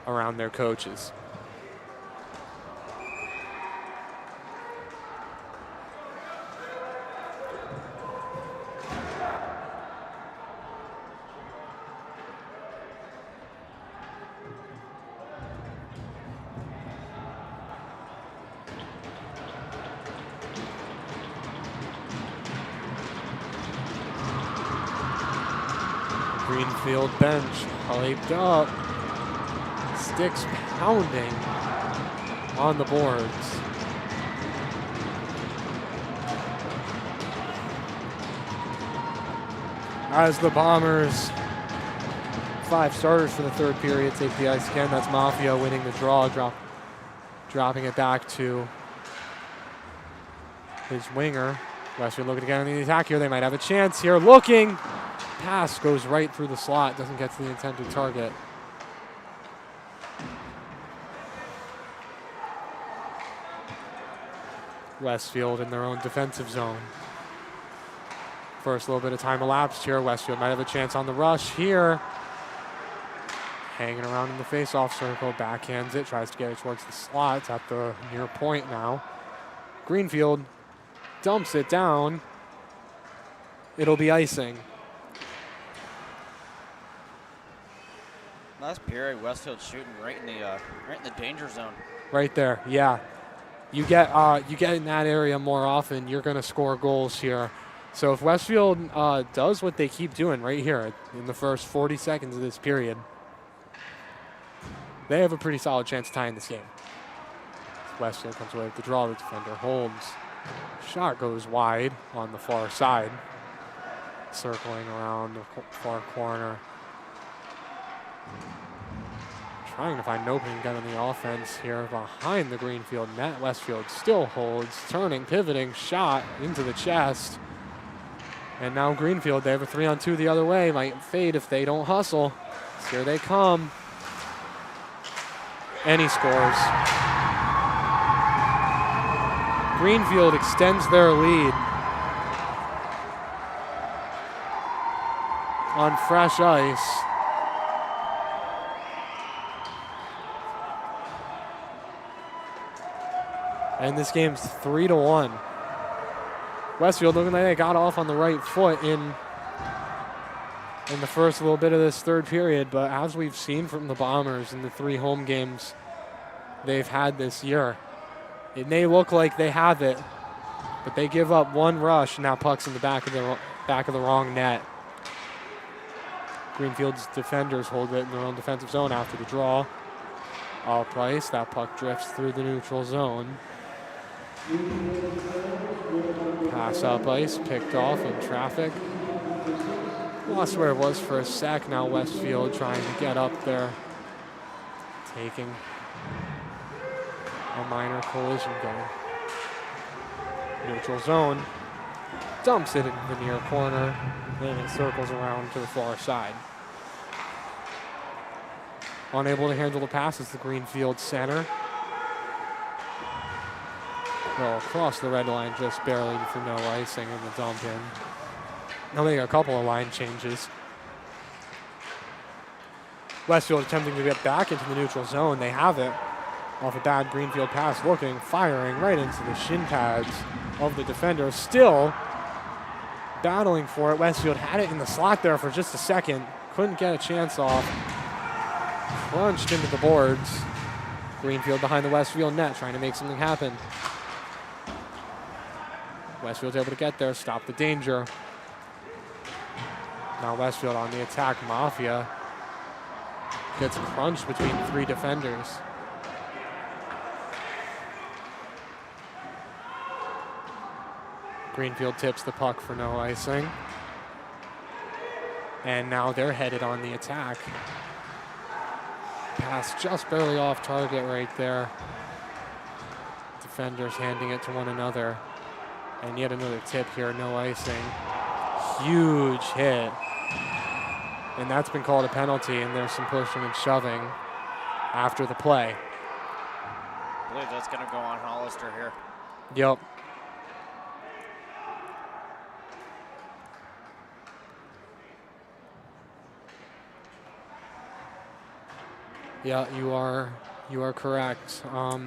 around their coaches. Greenfield bench hyped up. Sticks pounding on the boards. As the Bombers, 5 starters for the third period, take the ice again. That's Mafia winning the draw, dropping it back to his winger. Westfield looking to get on the attack here. They might have a chance here. Looking. Pass goes right through the slot, doesn't get to the intended target. Westfield in their own defensive zone. First little bit of time elapsed here. Westfield might have a chance on the rush here. Hanging around in the face-off circle, backhands it, tries to get it towards the slot. It's at the near point now. Greenfield dumps it down. It'll be icing. Last period, Westfield shooting right in the danger zone. Right there, yeah. You get in that area more often, you're going to score goals here. So if Westfield does what they keep doing right here in the first 40 seconds of this period, they have a pretty solid chance of tying this game. Westfield comes away with the draw. The defender holds. Shot goes wide on the far side, circling around the far corner. Trying to find an opening again on the offense here behind the Greenfield net. Westfield still holds, turning, pivoting, shot into the chest. And now Greenfield, they have a 3-on-2 the other way. Might fade if they don't hustle. Here they come. And he scores. Greenfield extends their lead on fresh ice. And this game's 3-1. Westfield looking like they got off on the right foot in the first little bit of this third period, but as we've seen from the Bombers in the 3 home games they've had this year, it may look like they have it, but they give up one rush and that puck's in the back of the wrong net. Greenfield's defenders hold it in their own defensive zone after the draw. All Price, that puck drifts through the neutral zone. Pass up ice, picked off in traffic. Lost where it was for a sec. Now Westfield trying to get up there, taking a minor collision going. Neutral zone, dumps it in the near corner, then it circles around to the far side. Unable to handle the pass is the Greenfield center. Well, across the red line just barely for no icing in the dump in. They'll make a couple of line changes. Westfield attempting to get back into the neutral zone. They have it off a bad Greenfield pass, looking, firing right into the shin pads of the defender. Still battling for it. Westfield had it in the slot there for just a second. Couldn't get a chance off. Crunched into the boards. Greenfield behind the Westfield net, trying to make something happen. Westfield's able to get there, stop the danger. Now Westfield on the attack. Mafia gets crunched between 3 defenders. Greenfield tips the puck for no icing. And now they're headed on the attack. Pass just barely off target right there. Defenders handing it to one another. And yet another tip here, no icing. Huge hit. And that's been called a penalty, and there's some pushing and shoving after the play. I believe that's going to go on Hollister here. Yep. Yeah, you are correct. A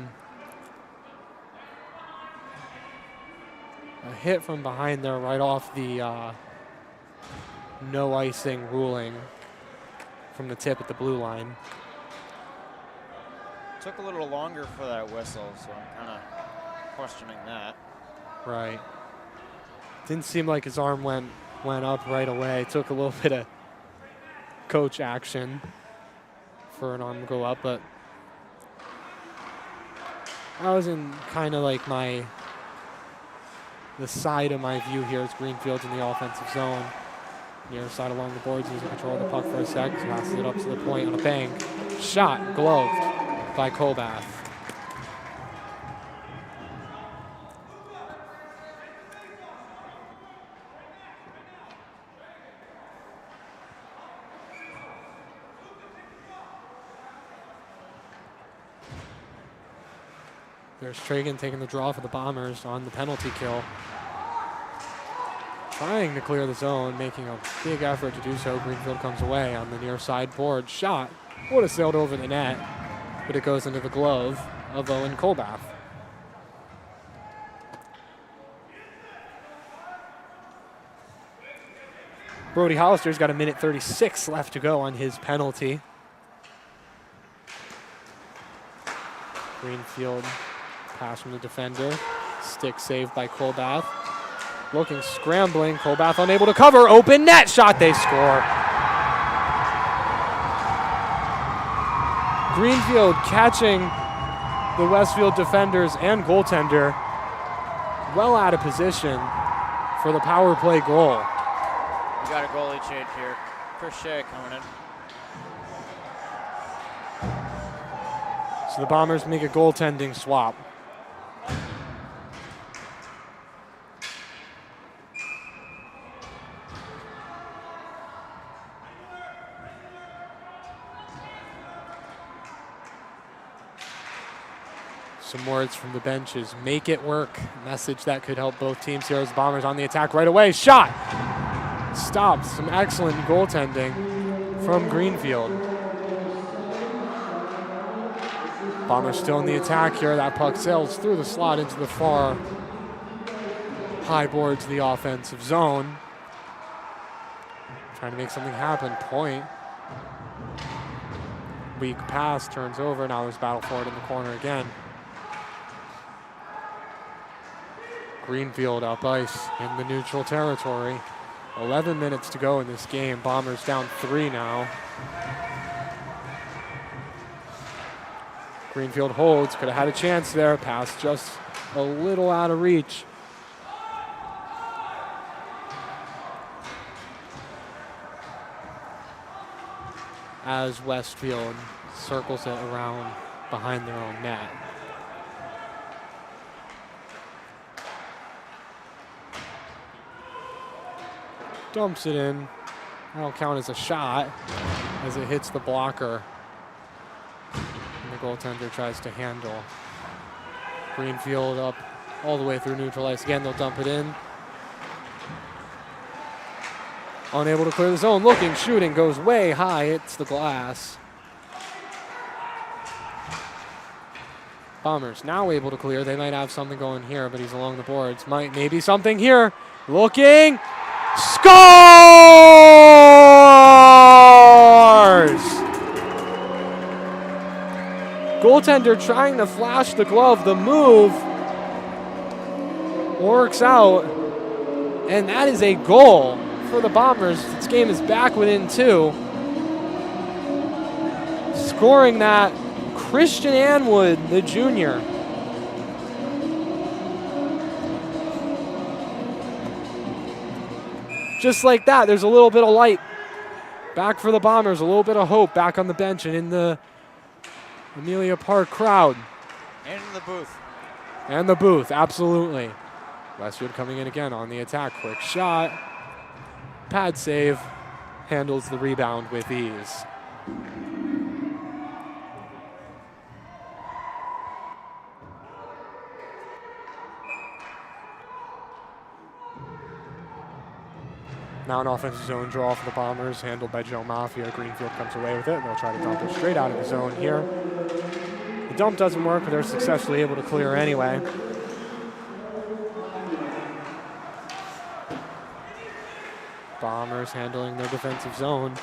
hit from behind there right off the no icing ruling from the tip at the blue line. Took a little longer for that whistle, so I'm kind of questioning that. Right. Didn't seem like his arm went up right away. Took a little bit of coach action for an arm to go up, but I was in kind of like the side of my view here as Greenfield's in the offensive zone. Near side along the boards, losing control of the puck for a sec, passes it up to the point on a bank. Shot, gloved by Kolbath. There's Tragan taking the draw for the Bombers on the penalty kill. Trying to clear the zone, making a big effort to do so. Greenfield comes away on the near side board. Shot would have sailed over the net, but it goes into the glove of Owen Kolbath. Brody Hollister's got 1:36 left to go on his penalty. Greenfield pass from the defender. Stick saved by Kolbath. Looking, scrambling. Kolbath unable to cover. Open net shot. They score. Greenfield catching the Westfield defenders and goaltender well out of position for the power play goal. We got a goalie change here. Chris Shea coming in. So the Bombers make a goaltending swap. Some words from the benches. Make it work. Message that could help both teams here as the Bombers on the attack right away. Shot! Stopped. Some excellent goaltending from Greenfield. Bombers still in the attack here. That puck sails through the slot into the far high boards of the offensive zone. Trying to make something happen. Point. Weak pass, turns over. Now there's battle for it in the corner again. Greenfield up ice in the neutral territory. 11 minutes to go in this game. Bombers down 3 now. Greenfield holds, could have had a chance there. Pass just a little out of reach. As Westfield circles it around behind their own net. Dumps it in. That'll count as a shot as it hits the blocker. And the goaltender tries to handle. Greenfield up all the way through neutral ice. Again, they'll dump it in. Unable to clear the zone. Looking, shooting, goes way high. Hits the glass. Bombers now able to clear. They might have something going here, but he's along the boards. Maybe something here. Looking. Scores! Goaltender trying to flash the glove. The move works out. And that is a goal for the Bombers. This game is back within 2. Scoring that, Christian Anwood, the junior. Just like that, there's a little bit of light back for the Bombers, a little bit of hope back on the bench and in the Amelia Park crowd. And in the booth. And the booth, absolutely. Westfield coming in again on the attack. Quick shot. Pad save handles the rebound with ease. Now an offensive zone draw for the Bombers, handled by Joe Mafia. Greenfield comes away with it, and they'll try to dump it straight out of the zone here. The dump doesn't work, but they're successfully able to clear anyway. Bombers handling their defensive zone.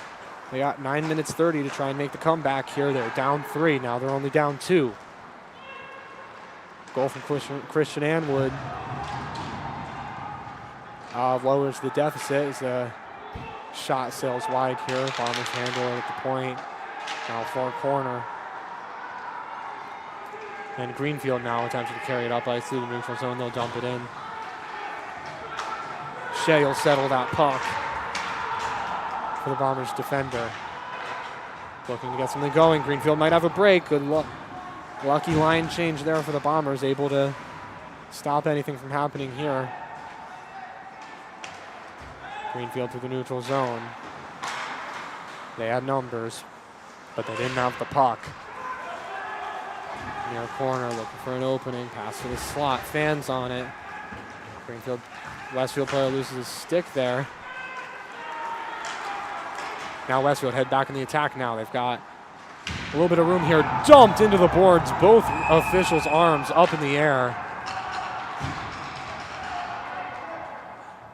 They got 9 minutes 30 to try and make the comeback here. They're down 3, now they're only down 2. Goal from Christian Anwood. Lowers the deficit as the shot sails wide here. Bombers handle it at the point. Now far corner. And Greenfield now attempting to carry it up ice through the neutral zone. They'll dump it in. Shea will settle that puck for the Bombers defender. Looking to get something going. Greenfield might have a break. Good lucky line change there for the Bombers. Able to stop anything from happening here. Greenfield through the neutral zone. They had numbers, but they didn't have the puck. Near corner, looking for an opening. Pass to the slot. Fans on it. Greenfield, Westfield player loses his stick there. Now Westfield head back in the attack now. They've got a little bit of room here. Dumped into the boards. Both officials' arms up in the air.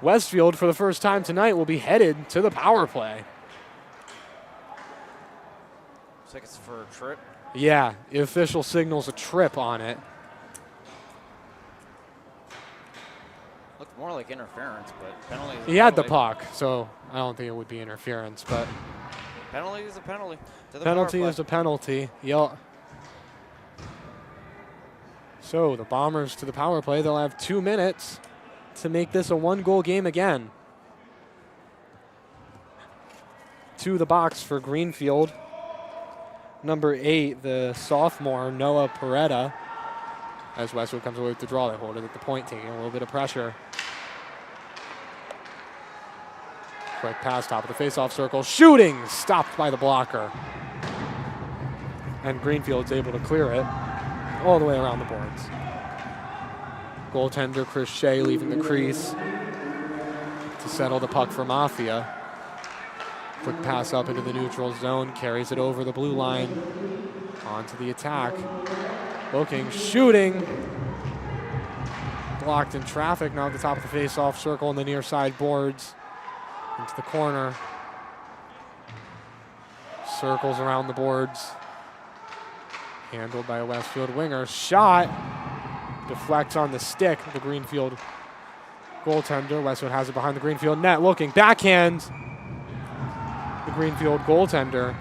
Westfield, for the first time tonight, will be headed to the power play. Looks like it's for a trip. Yeah, the official signals a trip on it. Looked more like interference, but penalty. He had the puck, so I don't think it would be interference, but penalty is a penalty. Penalty is a penalty. Yep. So the Bombers to the power play. They'll have 2 minutes to make this a 1-goal game again. To the box for Greenfield. Number 8, the sophomore, Noah Peretta. As Westwood comes away with the draw, they hold it at the point, taking a little bit of pressure. Quick pass, top of the face-off circle. Shooting! Stopped by the blocker. And Greenfield's able to clear it all the way around the boards. Goaltender Chris Shea leaving the crease to settle the puck for Mafia. Quick pass up into the neutral zone, carries it over the blue line, onto the attack. Looking, shooting. Blocked in traffic, now at the top of the face-off circle in the near side boards. Into the corner. Circles around the boards. Handled by a Westfield winger. Shot. Deflects on the stick of the Greenfield goaltender. Westwood has it behind the Greenfield net. Looking, backhand. The Greenfield goaltender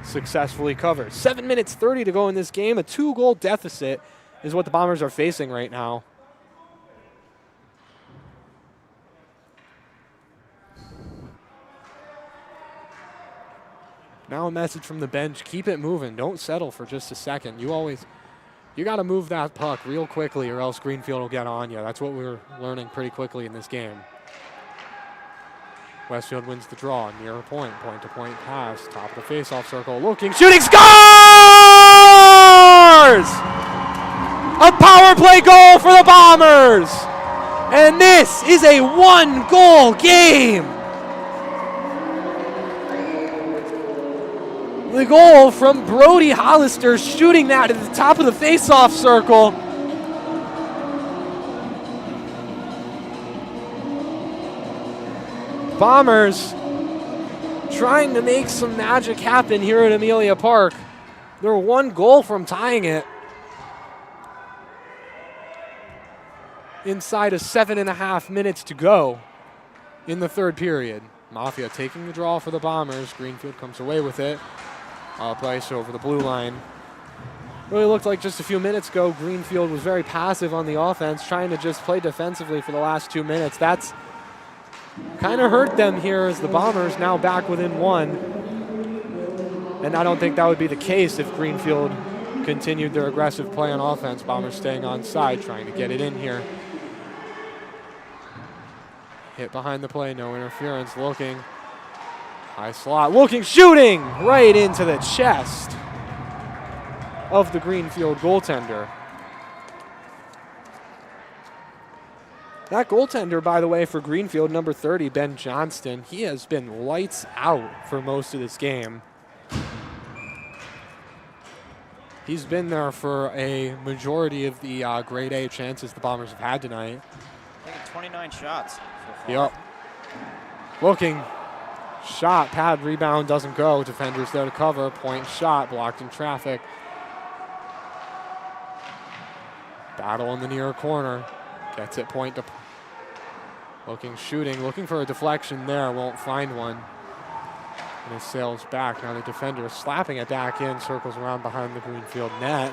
successfully covers. 7 minutes 30 to go in this game. A 2-goal deficit is what the Bombers are facing right now. Now a message from the bench. Keep it moving. Don't settle for just a second. You got to move that puck real quickly or else Greenfield will get on you. That's what we're learning pretty quickly in this game. Westfield wins the draw, near a point, point-to-point pass, top of the face-off circle, looking, shooting, scores! A power play goal for the Bombers! And this is a 1-goal game! The goal from Brody Hollister, shooting that at the top of the face-off circle. Bombers trying to make some magic happen here at Amelia Park. They're 1 goal from tying it. Inside of 7.5 minutes to go in the third period. Mafia taking the draw for the Bombers. Greenfield comes away with it. Up ice over the blue line. Really looked like just a few minutes ago, Greenfield was very passive on the offense, trying to just play defensively for the last 2 minutes. That's kind of hurt them here as the Bombers now back within 1. And I don't think that would be the case if Greenfield continued their aggressive play on offense. Bombers staying on side, trying to get it in here. Hit behind the play, no interference, looking. High slot, looking, shooting right into the chest of the Greenfield goaltender. That goaltender, by the way, for Greenfield, number 30, Ben Johnston, he has been lights out for most of this game. He's been there for a majority of the grade A chances the Bombers have had tonight. Taking 29 shots so far. Yep. Looking. Shot, pad, rebound, doesn't go. Defenders there to cover. Point shot, blocked in traffic. Battle in the near corner. Gets it point to. Looking, shooting, looking for a deflection there. Won't find one. And it sails back. Now the defender is slapping it back in. Circles around behind the Greenfield net.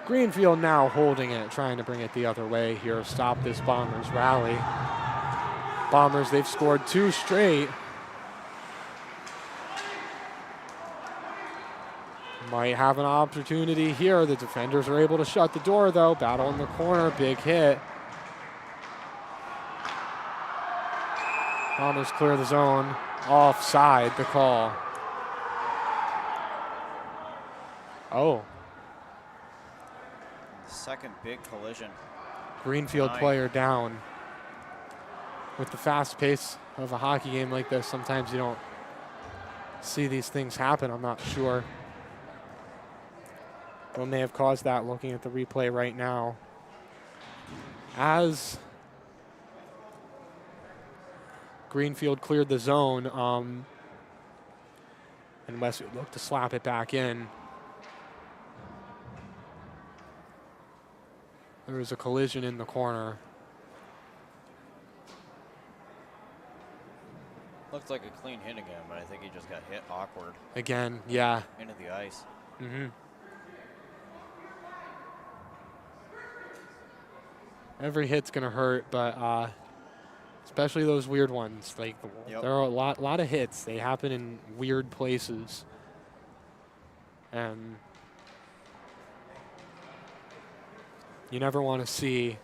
Greenfield now holding it, trying to bring it the other way here. Stop this Bombers rally. Bombers, they've scored 2 straight. Might have an opportunity here. The defenders are able to shut the door, though. Battle in the corner, big hit. Bombers clear the zone. Offside, the call. Oh. Second big collision. Greenfield player down. With the fast pace of a hockey game like this, sometimes you don't see these things happen. I'm not sure what may have caused that, looking at the replay right now. As Greenfield cleared the zone, and Westfield looked to slap it back in. There was a collision in the corner. Looked like a clean hit again, but I think he just got hit awkward. Again, yeah. Into the ice. Mm-hmm. Every hit's gonna hurt, but especially those weird ones. Like there are a lot of hits. They happen in weird places, and you never want to see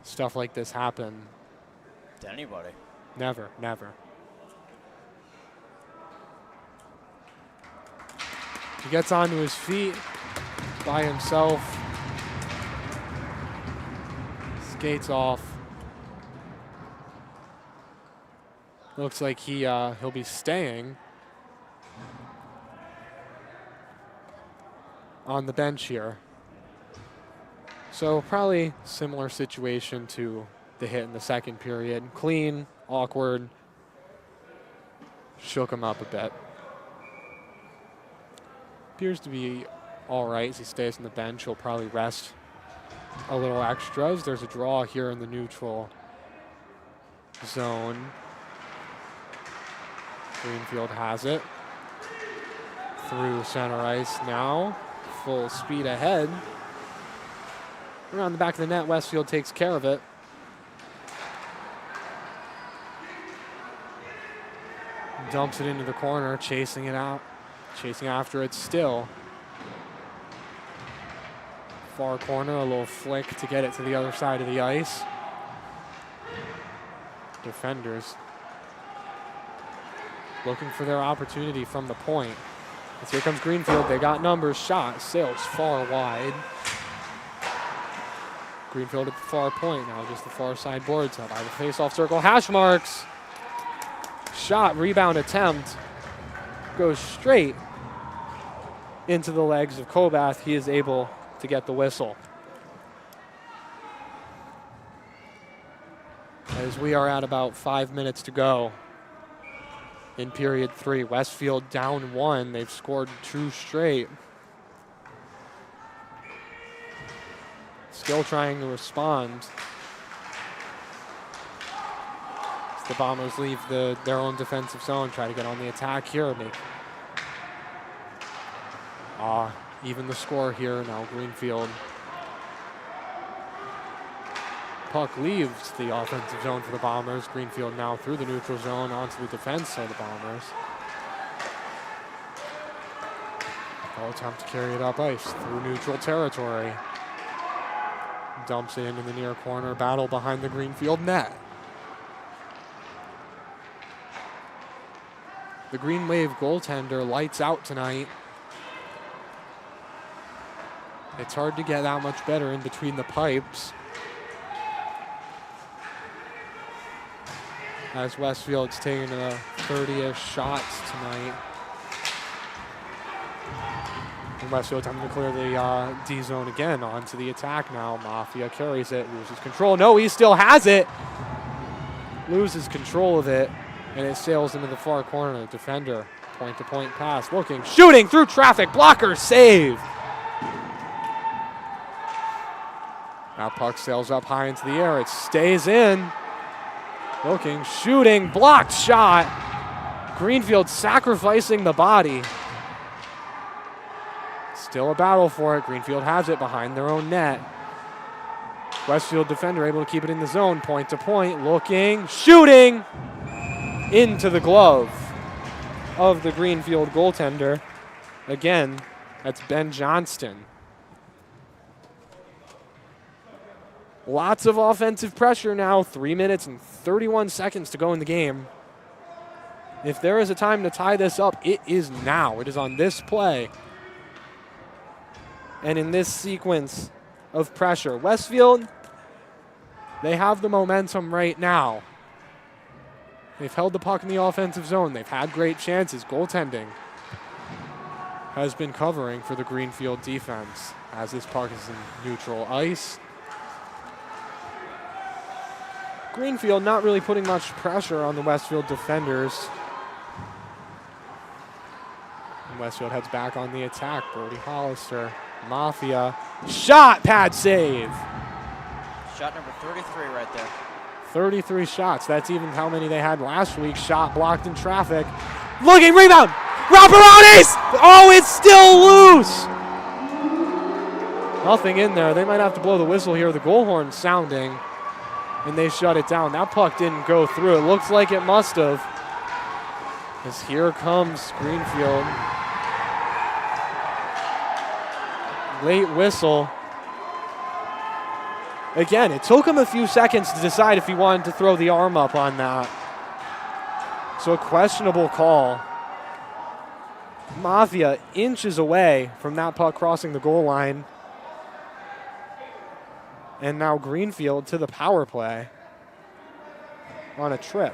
stuff like this happen. To anybody. Never, never. He gets onto his feet by himself. Skates off. Looks like he'll be staying on the bench here. So probably similar situation to the hit in the second period. Clean, awkward, shook him up a bit. Appears to be all right as he stays on the bench. He'll probably rest a little extras. There's a draw here in the neutral zone. Greenfield has it. Through center ice now. Full speed ahead. Around the back of the net, Westfield takes care of it. Dumps it into the corner, chasing it out. Chasing after it still. Far corner, a little flick to get it to the other side of the ice. Defenders looking for their opportunity from the point. As here comes Greenfield, they got numbers. Shot sails far wide. Greenfield at the far point now, just the far side boards up by the face-off circle. Hash marks. Shot, rebound attempt. Goes straight into the legs of Kobath. He is able to get the whistle. As we are at about 5 minutes to go in period 3. Westfield down 1. They've scored 2 straight. Still trying to respond. As the Bombers leave their own defensive zone, try to get on the attack here. Even the score here now. Greenfield. Puck leaves the offensive zone for the Bombers. Greenfield now through the neutral zone onto the defense of the Bombers. They'll attempt to carry it up ice through neutral territory. Dumps it into the near corner. Battle behind the Greenfield net. The Green Wave goaltender lights out tonight. It's hard to get that much better in between the pipes. As Westfield's taking a 30-ish shots tonight. And Westfield's having to clear the D zone again. Onto the attack now. Mafia carries it, loses control. No, he still has it. Loses control of it, and it sails into the far corner. The defender, point-to-point pass, looking, shooting through traffic. Blocker save. Now puck sails up high into the air. It stays in. Looking, shooting, blocked shot. Greenfield sacrificing the body. Still a battle for it. Greenfield has it behind their own net. Westfield defender able to keep it in the zone, point to point, looking, shooting into the glove of the Greenfield goaltender. Again, that's Ben Johnston. Lots of offensive pressure now, 3 minutes and 31 seconds to go in the game. If there is a time to tie this up, it is now. It is on this play. And in this sequence of pressure. Westfield, they have the momentum right now. They've held the puck in the offensive zone. They've had great chances. Goaltending has been covering for the Greenfield defense as this puck is in neutral ice. Greenfield not really putting much pressure on the Westfield defenders. And Westfield heads back on the attack. Brody Hollister, Mafia, shot, pad save. Shot number 33 right there. 33 shots. That's even how many they had last week. Shot blocked in traffic. Looking, rebound. Raparones! Oh, it's still loose. Nothing in there. They might have to blow the whistle here. The goal horn sounding, and they shut it down. That puck didn't go through. It looks like it must have. As here comes Greenfield. Late whistle. Again, it took him a few seconds to decide if he wanted to throw the arm up on that. So a questionable call. Mafia inches away from that puck crossing the goal line. And now Greenfield to the power play on a trip.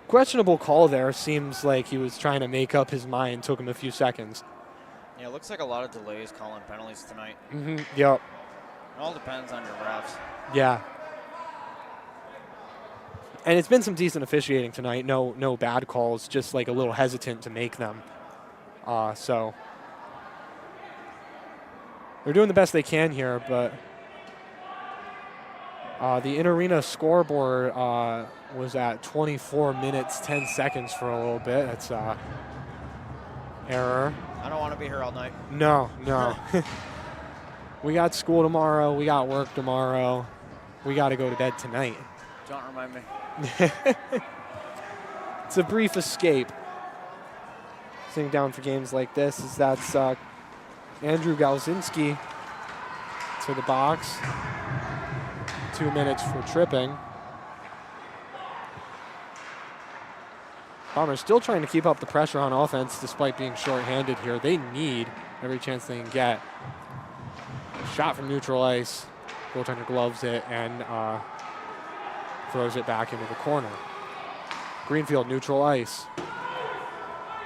Questionable call there. Seems like he was trying to make up his mind. Took him a few seconds. Yeah, it looks like a lot of delays calling penalties tonight. Yep. It all depends on your refs. Yeah. And it's been some decent officiating tonight. No bad calls, just like a little hesitant to make them. So they're doing the best they can here, but the in-arena scoreboard was at 24 minutes, 10 seconds for a little bit. That's error. I don't want to be here all night. No. We got school tomorrow. We got work tomorrow. We got to go to bed tonight. Don't remind me. It's a brief escape. Sitting down for games like this is that's Andrew Galzinski to the box. 2 minutes for tripping. Bombers still trying to keep up the pressure on offense despite being shorthanded here. They need every chance they can get. Shot from neutral ice. Goaltender gloves it and throws it back into the corner. Greenfield neutral ice.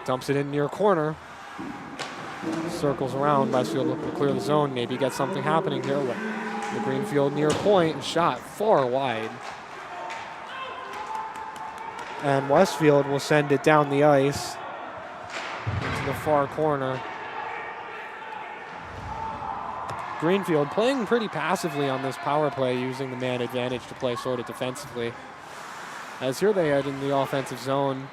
Dumps it in near corner. Circles around. Westfield looking to clear the zone. Maybe get something happening here. The Greenfield near point. Shot far wide. And Westfield will send it down the ice into the far corner. Greenfield playing pretty passively on this power play, using the man advantage to play sort of defensively. As here they head in the offensive zone.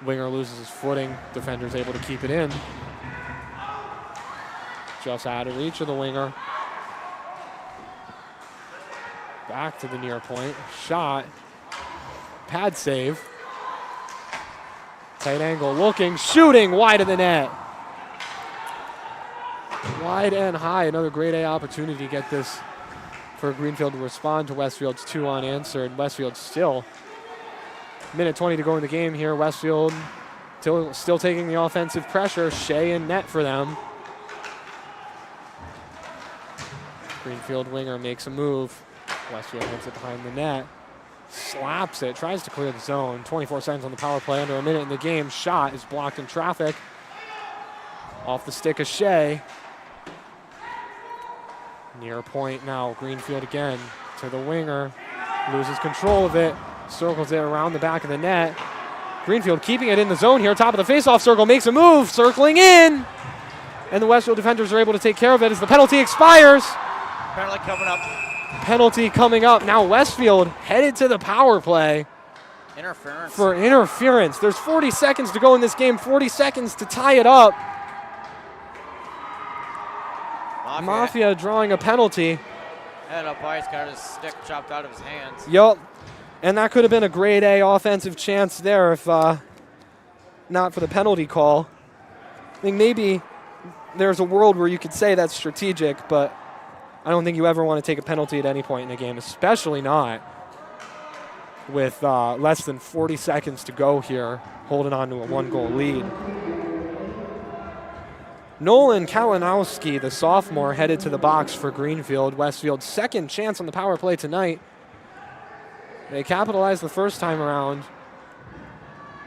Winger loses his footing. Defender's able to keep it in. Just out of reach of the winger. Back to the near point. Shot. Pad save. Tight angle looking, shooting wide of the net. wide and high. Another grade A opportunity to get this for Greenfield to respond to Westfield's 2 unanswered. Westfield still, minute 20 to go in the game here. Westfield still taking the offensive pressure. Shea in net for them. Greenfield winger makes a move. Westfield hits it behind the net. Slaps it, tries to clear the zone. 24 seconds on the power play, under a minute in the game. Shot is blocked in traffic. Off the stick of Shea. Near point now, Greenfield again to the winger. Loses control of it, circles it around the back of the net. Greenfield keeping it in the zone here, top of the faceoff circle, makes a move, circling in. And the Westfield defenders are able to take care of it as the penalty expires. Penalty coming up. Penalty coming up. Now Westfield headed to the power play. Interference. For interference. There's 40 seconds to go in this game, 40 seconds to tie it up. Mafia drawing a penalty. Head up ice, got his stick chopped out of his hands. Yup. And that could have been a grade A offensive chance there if not for the penalty call. I think maybe there's a world where you could say that's strategic, but I don't think you ever want to take a penalty at any point in the game, especially not with less than 40 seconds to go here, holding on to a 1-goal lead. Nolan Kalinowski, the sophomore, headed to the box for Greenfield. Westfield's second chance on the power play tonight. They capitalized the first time around.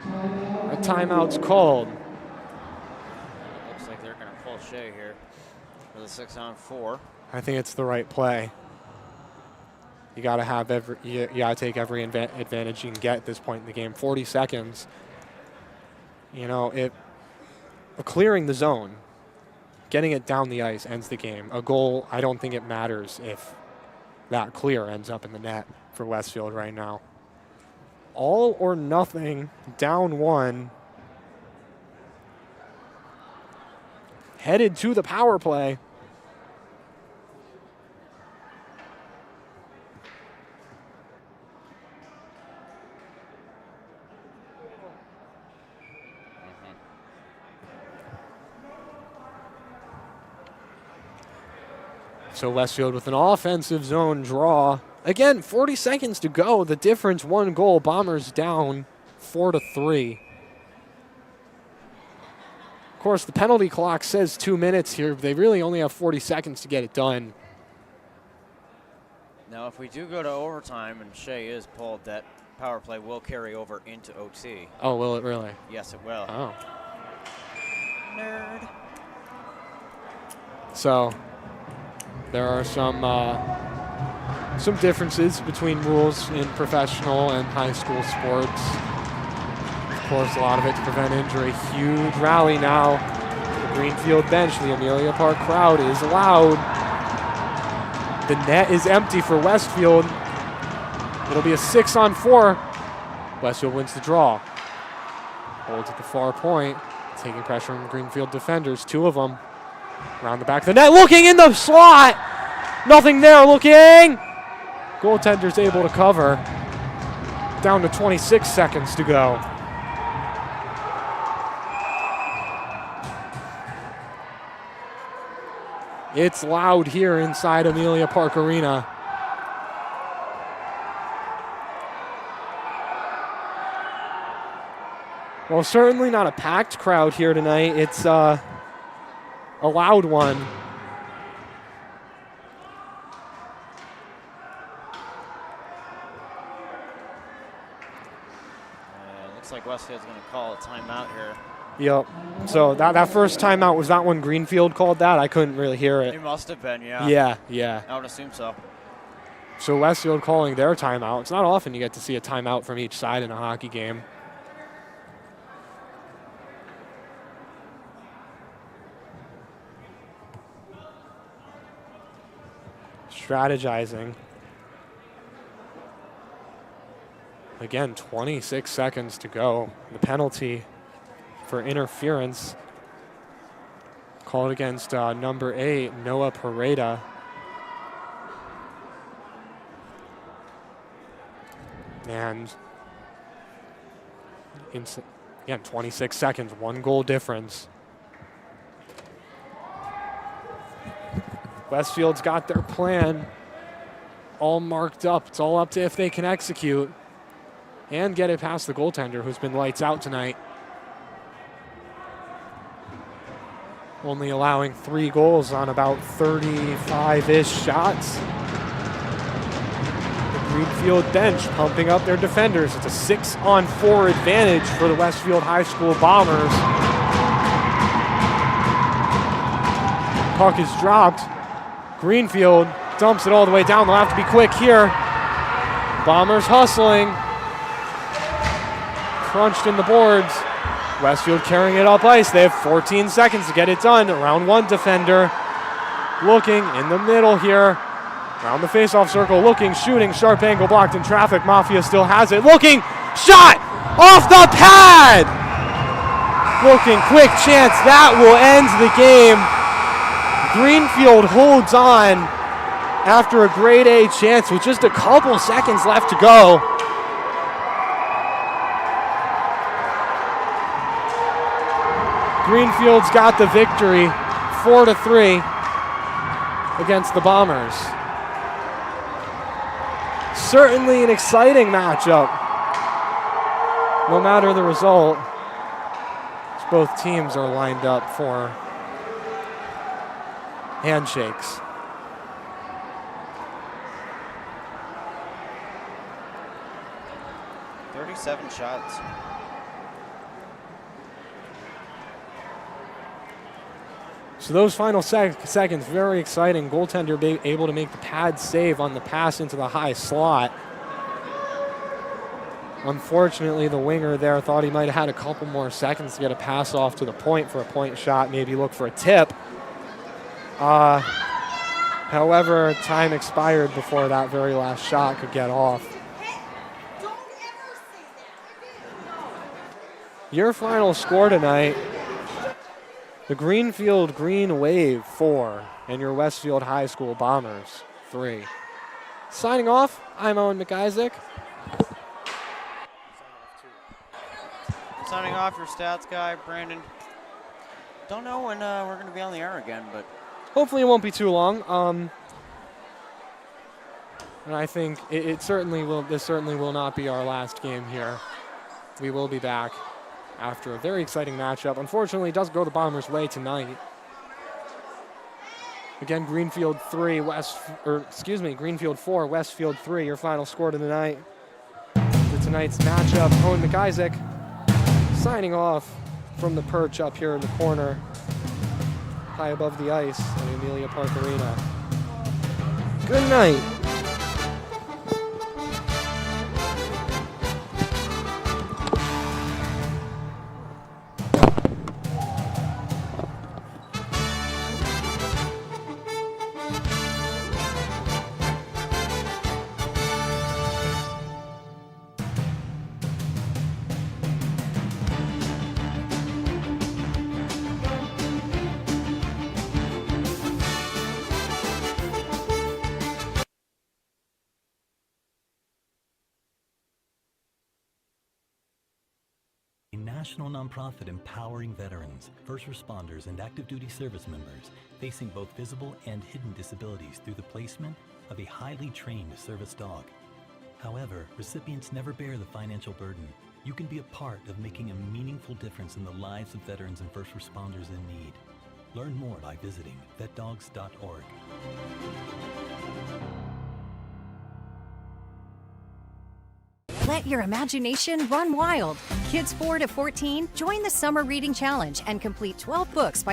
A timeout's called. Looks like they're going to pull Shea here for the 6-on-4. I think it's the right play. You got to have you got to take every advantage you can get at this point in the game. 40 seconds. You know, clearing the zone, getting it down the ice ends the game. A goal, I don't think it matters if that clear ends up in the net for Westfield right now. All or nothing, down 1. Headed to the power play. So Westfield with an offensive zone draw. Again, 40 seconds to go. The difference, 1 goal. Bombers down 4-3. Of course, the penalty clock says 2 minutes here, but they really only have 40 seconds to get it done. Now, if we do go to overtime and Shea is pulled, that power play will carry over into OT. Oh, will it really? Yes, it will. Oh. Nerd. So there are some differences between rules in professional and high school sports. Of course, a lot of it to prevent injury. Huge rally now. The Greenfield bench, the Amelia Park crowd is loud. The net is empty for Westfield. It'll be a 6-on-4. Westfield wins the draw. Holds at the far point, taking pressure on Greenfield defenders, 2 of them. Around the back of the net, looking in the slot. Nothing there, looking. Goaltender's able to cover. Down to 26 seconds to go. It's loud here inside Amelia Park Arena. Well, certainly not a packed crowd here tonight. It's a loud one. Looks like Westfield's going to call a timeout here. Yep. So that first timeout, was that when Greenfield called that? I couldn't really hear it. It must have been, yeah. Yeah. I would assume so. So Westfield calling their timeout. It's not often you get to see a timeout from each side in a hockey game. Strategizing. Again, 26 seconds to go. The penalty for interference called against number 8, Noah Pareda. And again, 26 seconds, 1 goal difference. Westfield's got their plan all marked up. It's all up to if they can execute and get it past the goaltender, who's been lights out tonight. Only allowing 3 goals on about 35-ish shots. The Greenfield bench pumping up their defenders. It's a 6-on-4 advantage for the Westfield High School Bombers. Puck is dropped. Greenfield dumps it all the way down. They'll have to be quick here. Bombers hustling. Crunched in the boards. Westfield carrying it up ice. They have 14 seconds to get it done. Round 1 defender looking in the middle here. Around the face-off circle, looking, shooting, sharp angle blocked in traffic. Mafia still has it. Looking, shot off the pad. Looking, quick chance. That will end the game. Greenfield holds on after a grade A chance with just a couple seconds left to go. Greenfield's got the victory, 4-3 against the Bombers. Certainly an exciting matchup, no matter the result, as both teams are lined up for handshakes. Seven shots. So those final seconds, very exciting. Goaltender able to make the pad save on the pass into the high slot. Unfortunately, the winger there thought he might have had a couple more seconds to get a pass off to the point for a point shot, maybe look for a tip. However, time expired before that very last shot could get off. Your final score tonight, the Greenfield Green Wave 4 and your Westfield High School Bombers 3. Signing off, I'm Owen McIsaac. Signing off, your stats guy, Brandon. Don't know when we're going to be on the air again, but hopefully it won't be too long. And I think it certainly will. This certainly will not be our last game here. We will be back after a very exciting matchup. Unfortunately, it does go the Bombers' way tonight. Again, Greenfield 4, Westfield 3, your final score to tonight. For tonight's matchup, Owen McIsaac signing off from the perch up here in the corner, high above the ice at Amelia Park Arena. Good night. A national nonprofit empowering veterans, first responders, and active duty service members facing both visible and hidden disabilities through the placement of a highly trained service dog. However, recipients never bear the financial burden. You can be a part of making a meaningful difference in the lives of veterans and first responders in need. Learn more by visiting vetdogs.org. Let your imagination run wild. Kids 4 to 14, join the Summer Reading Challenge and complete 12 books by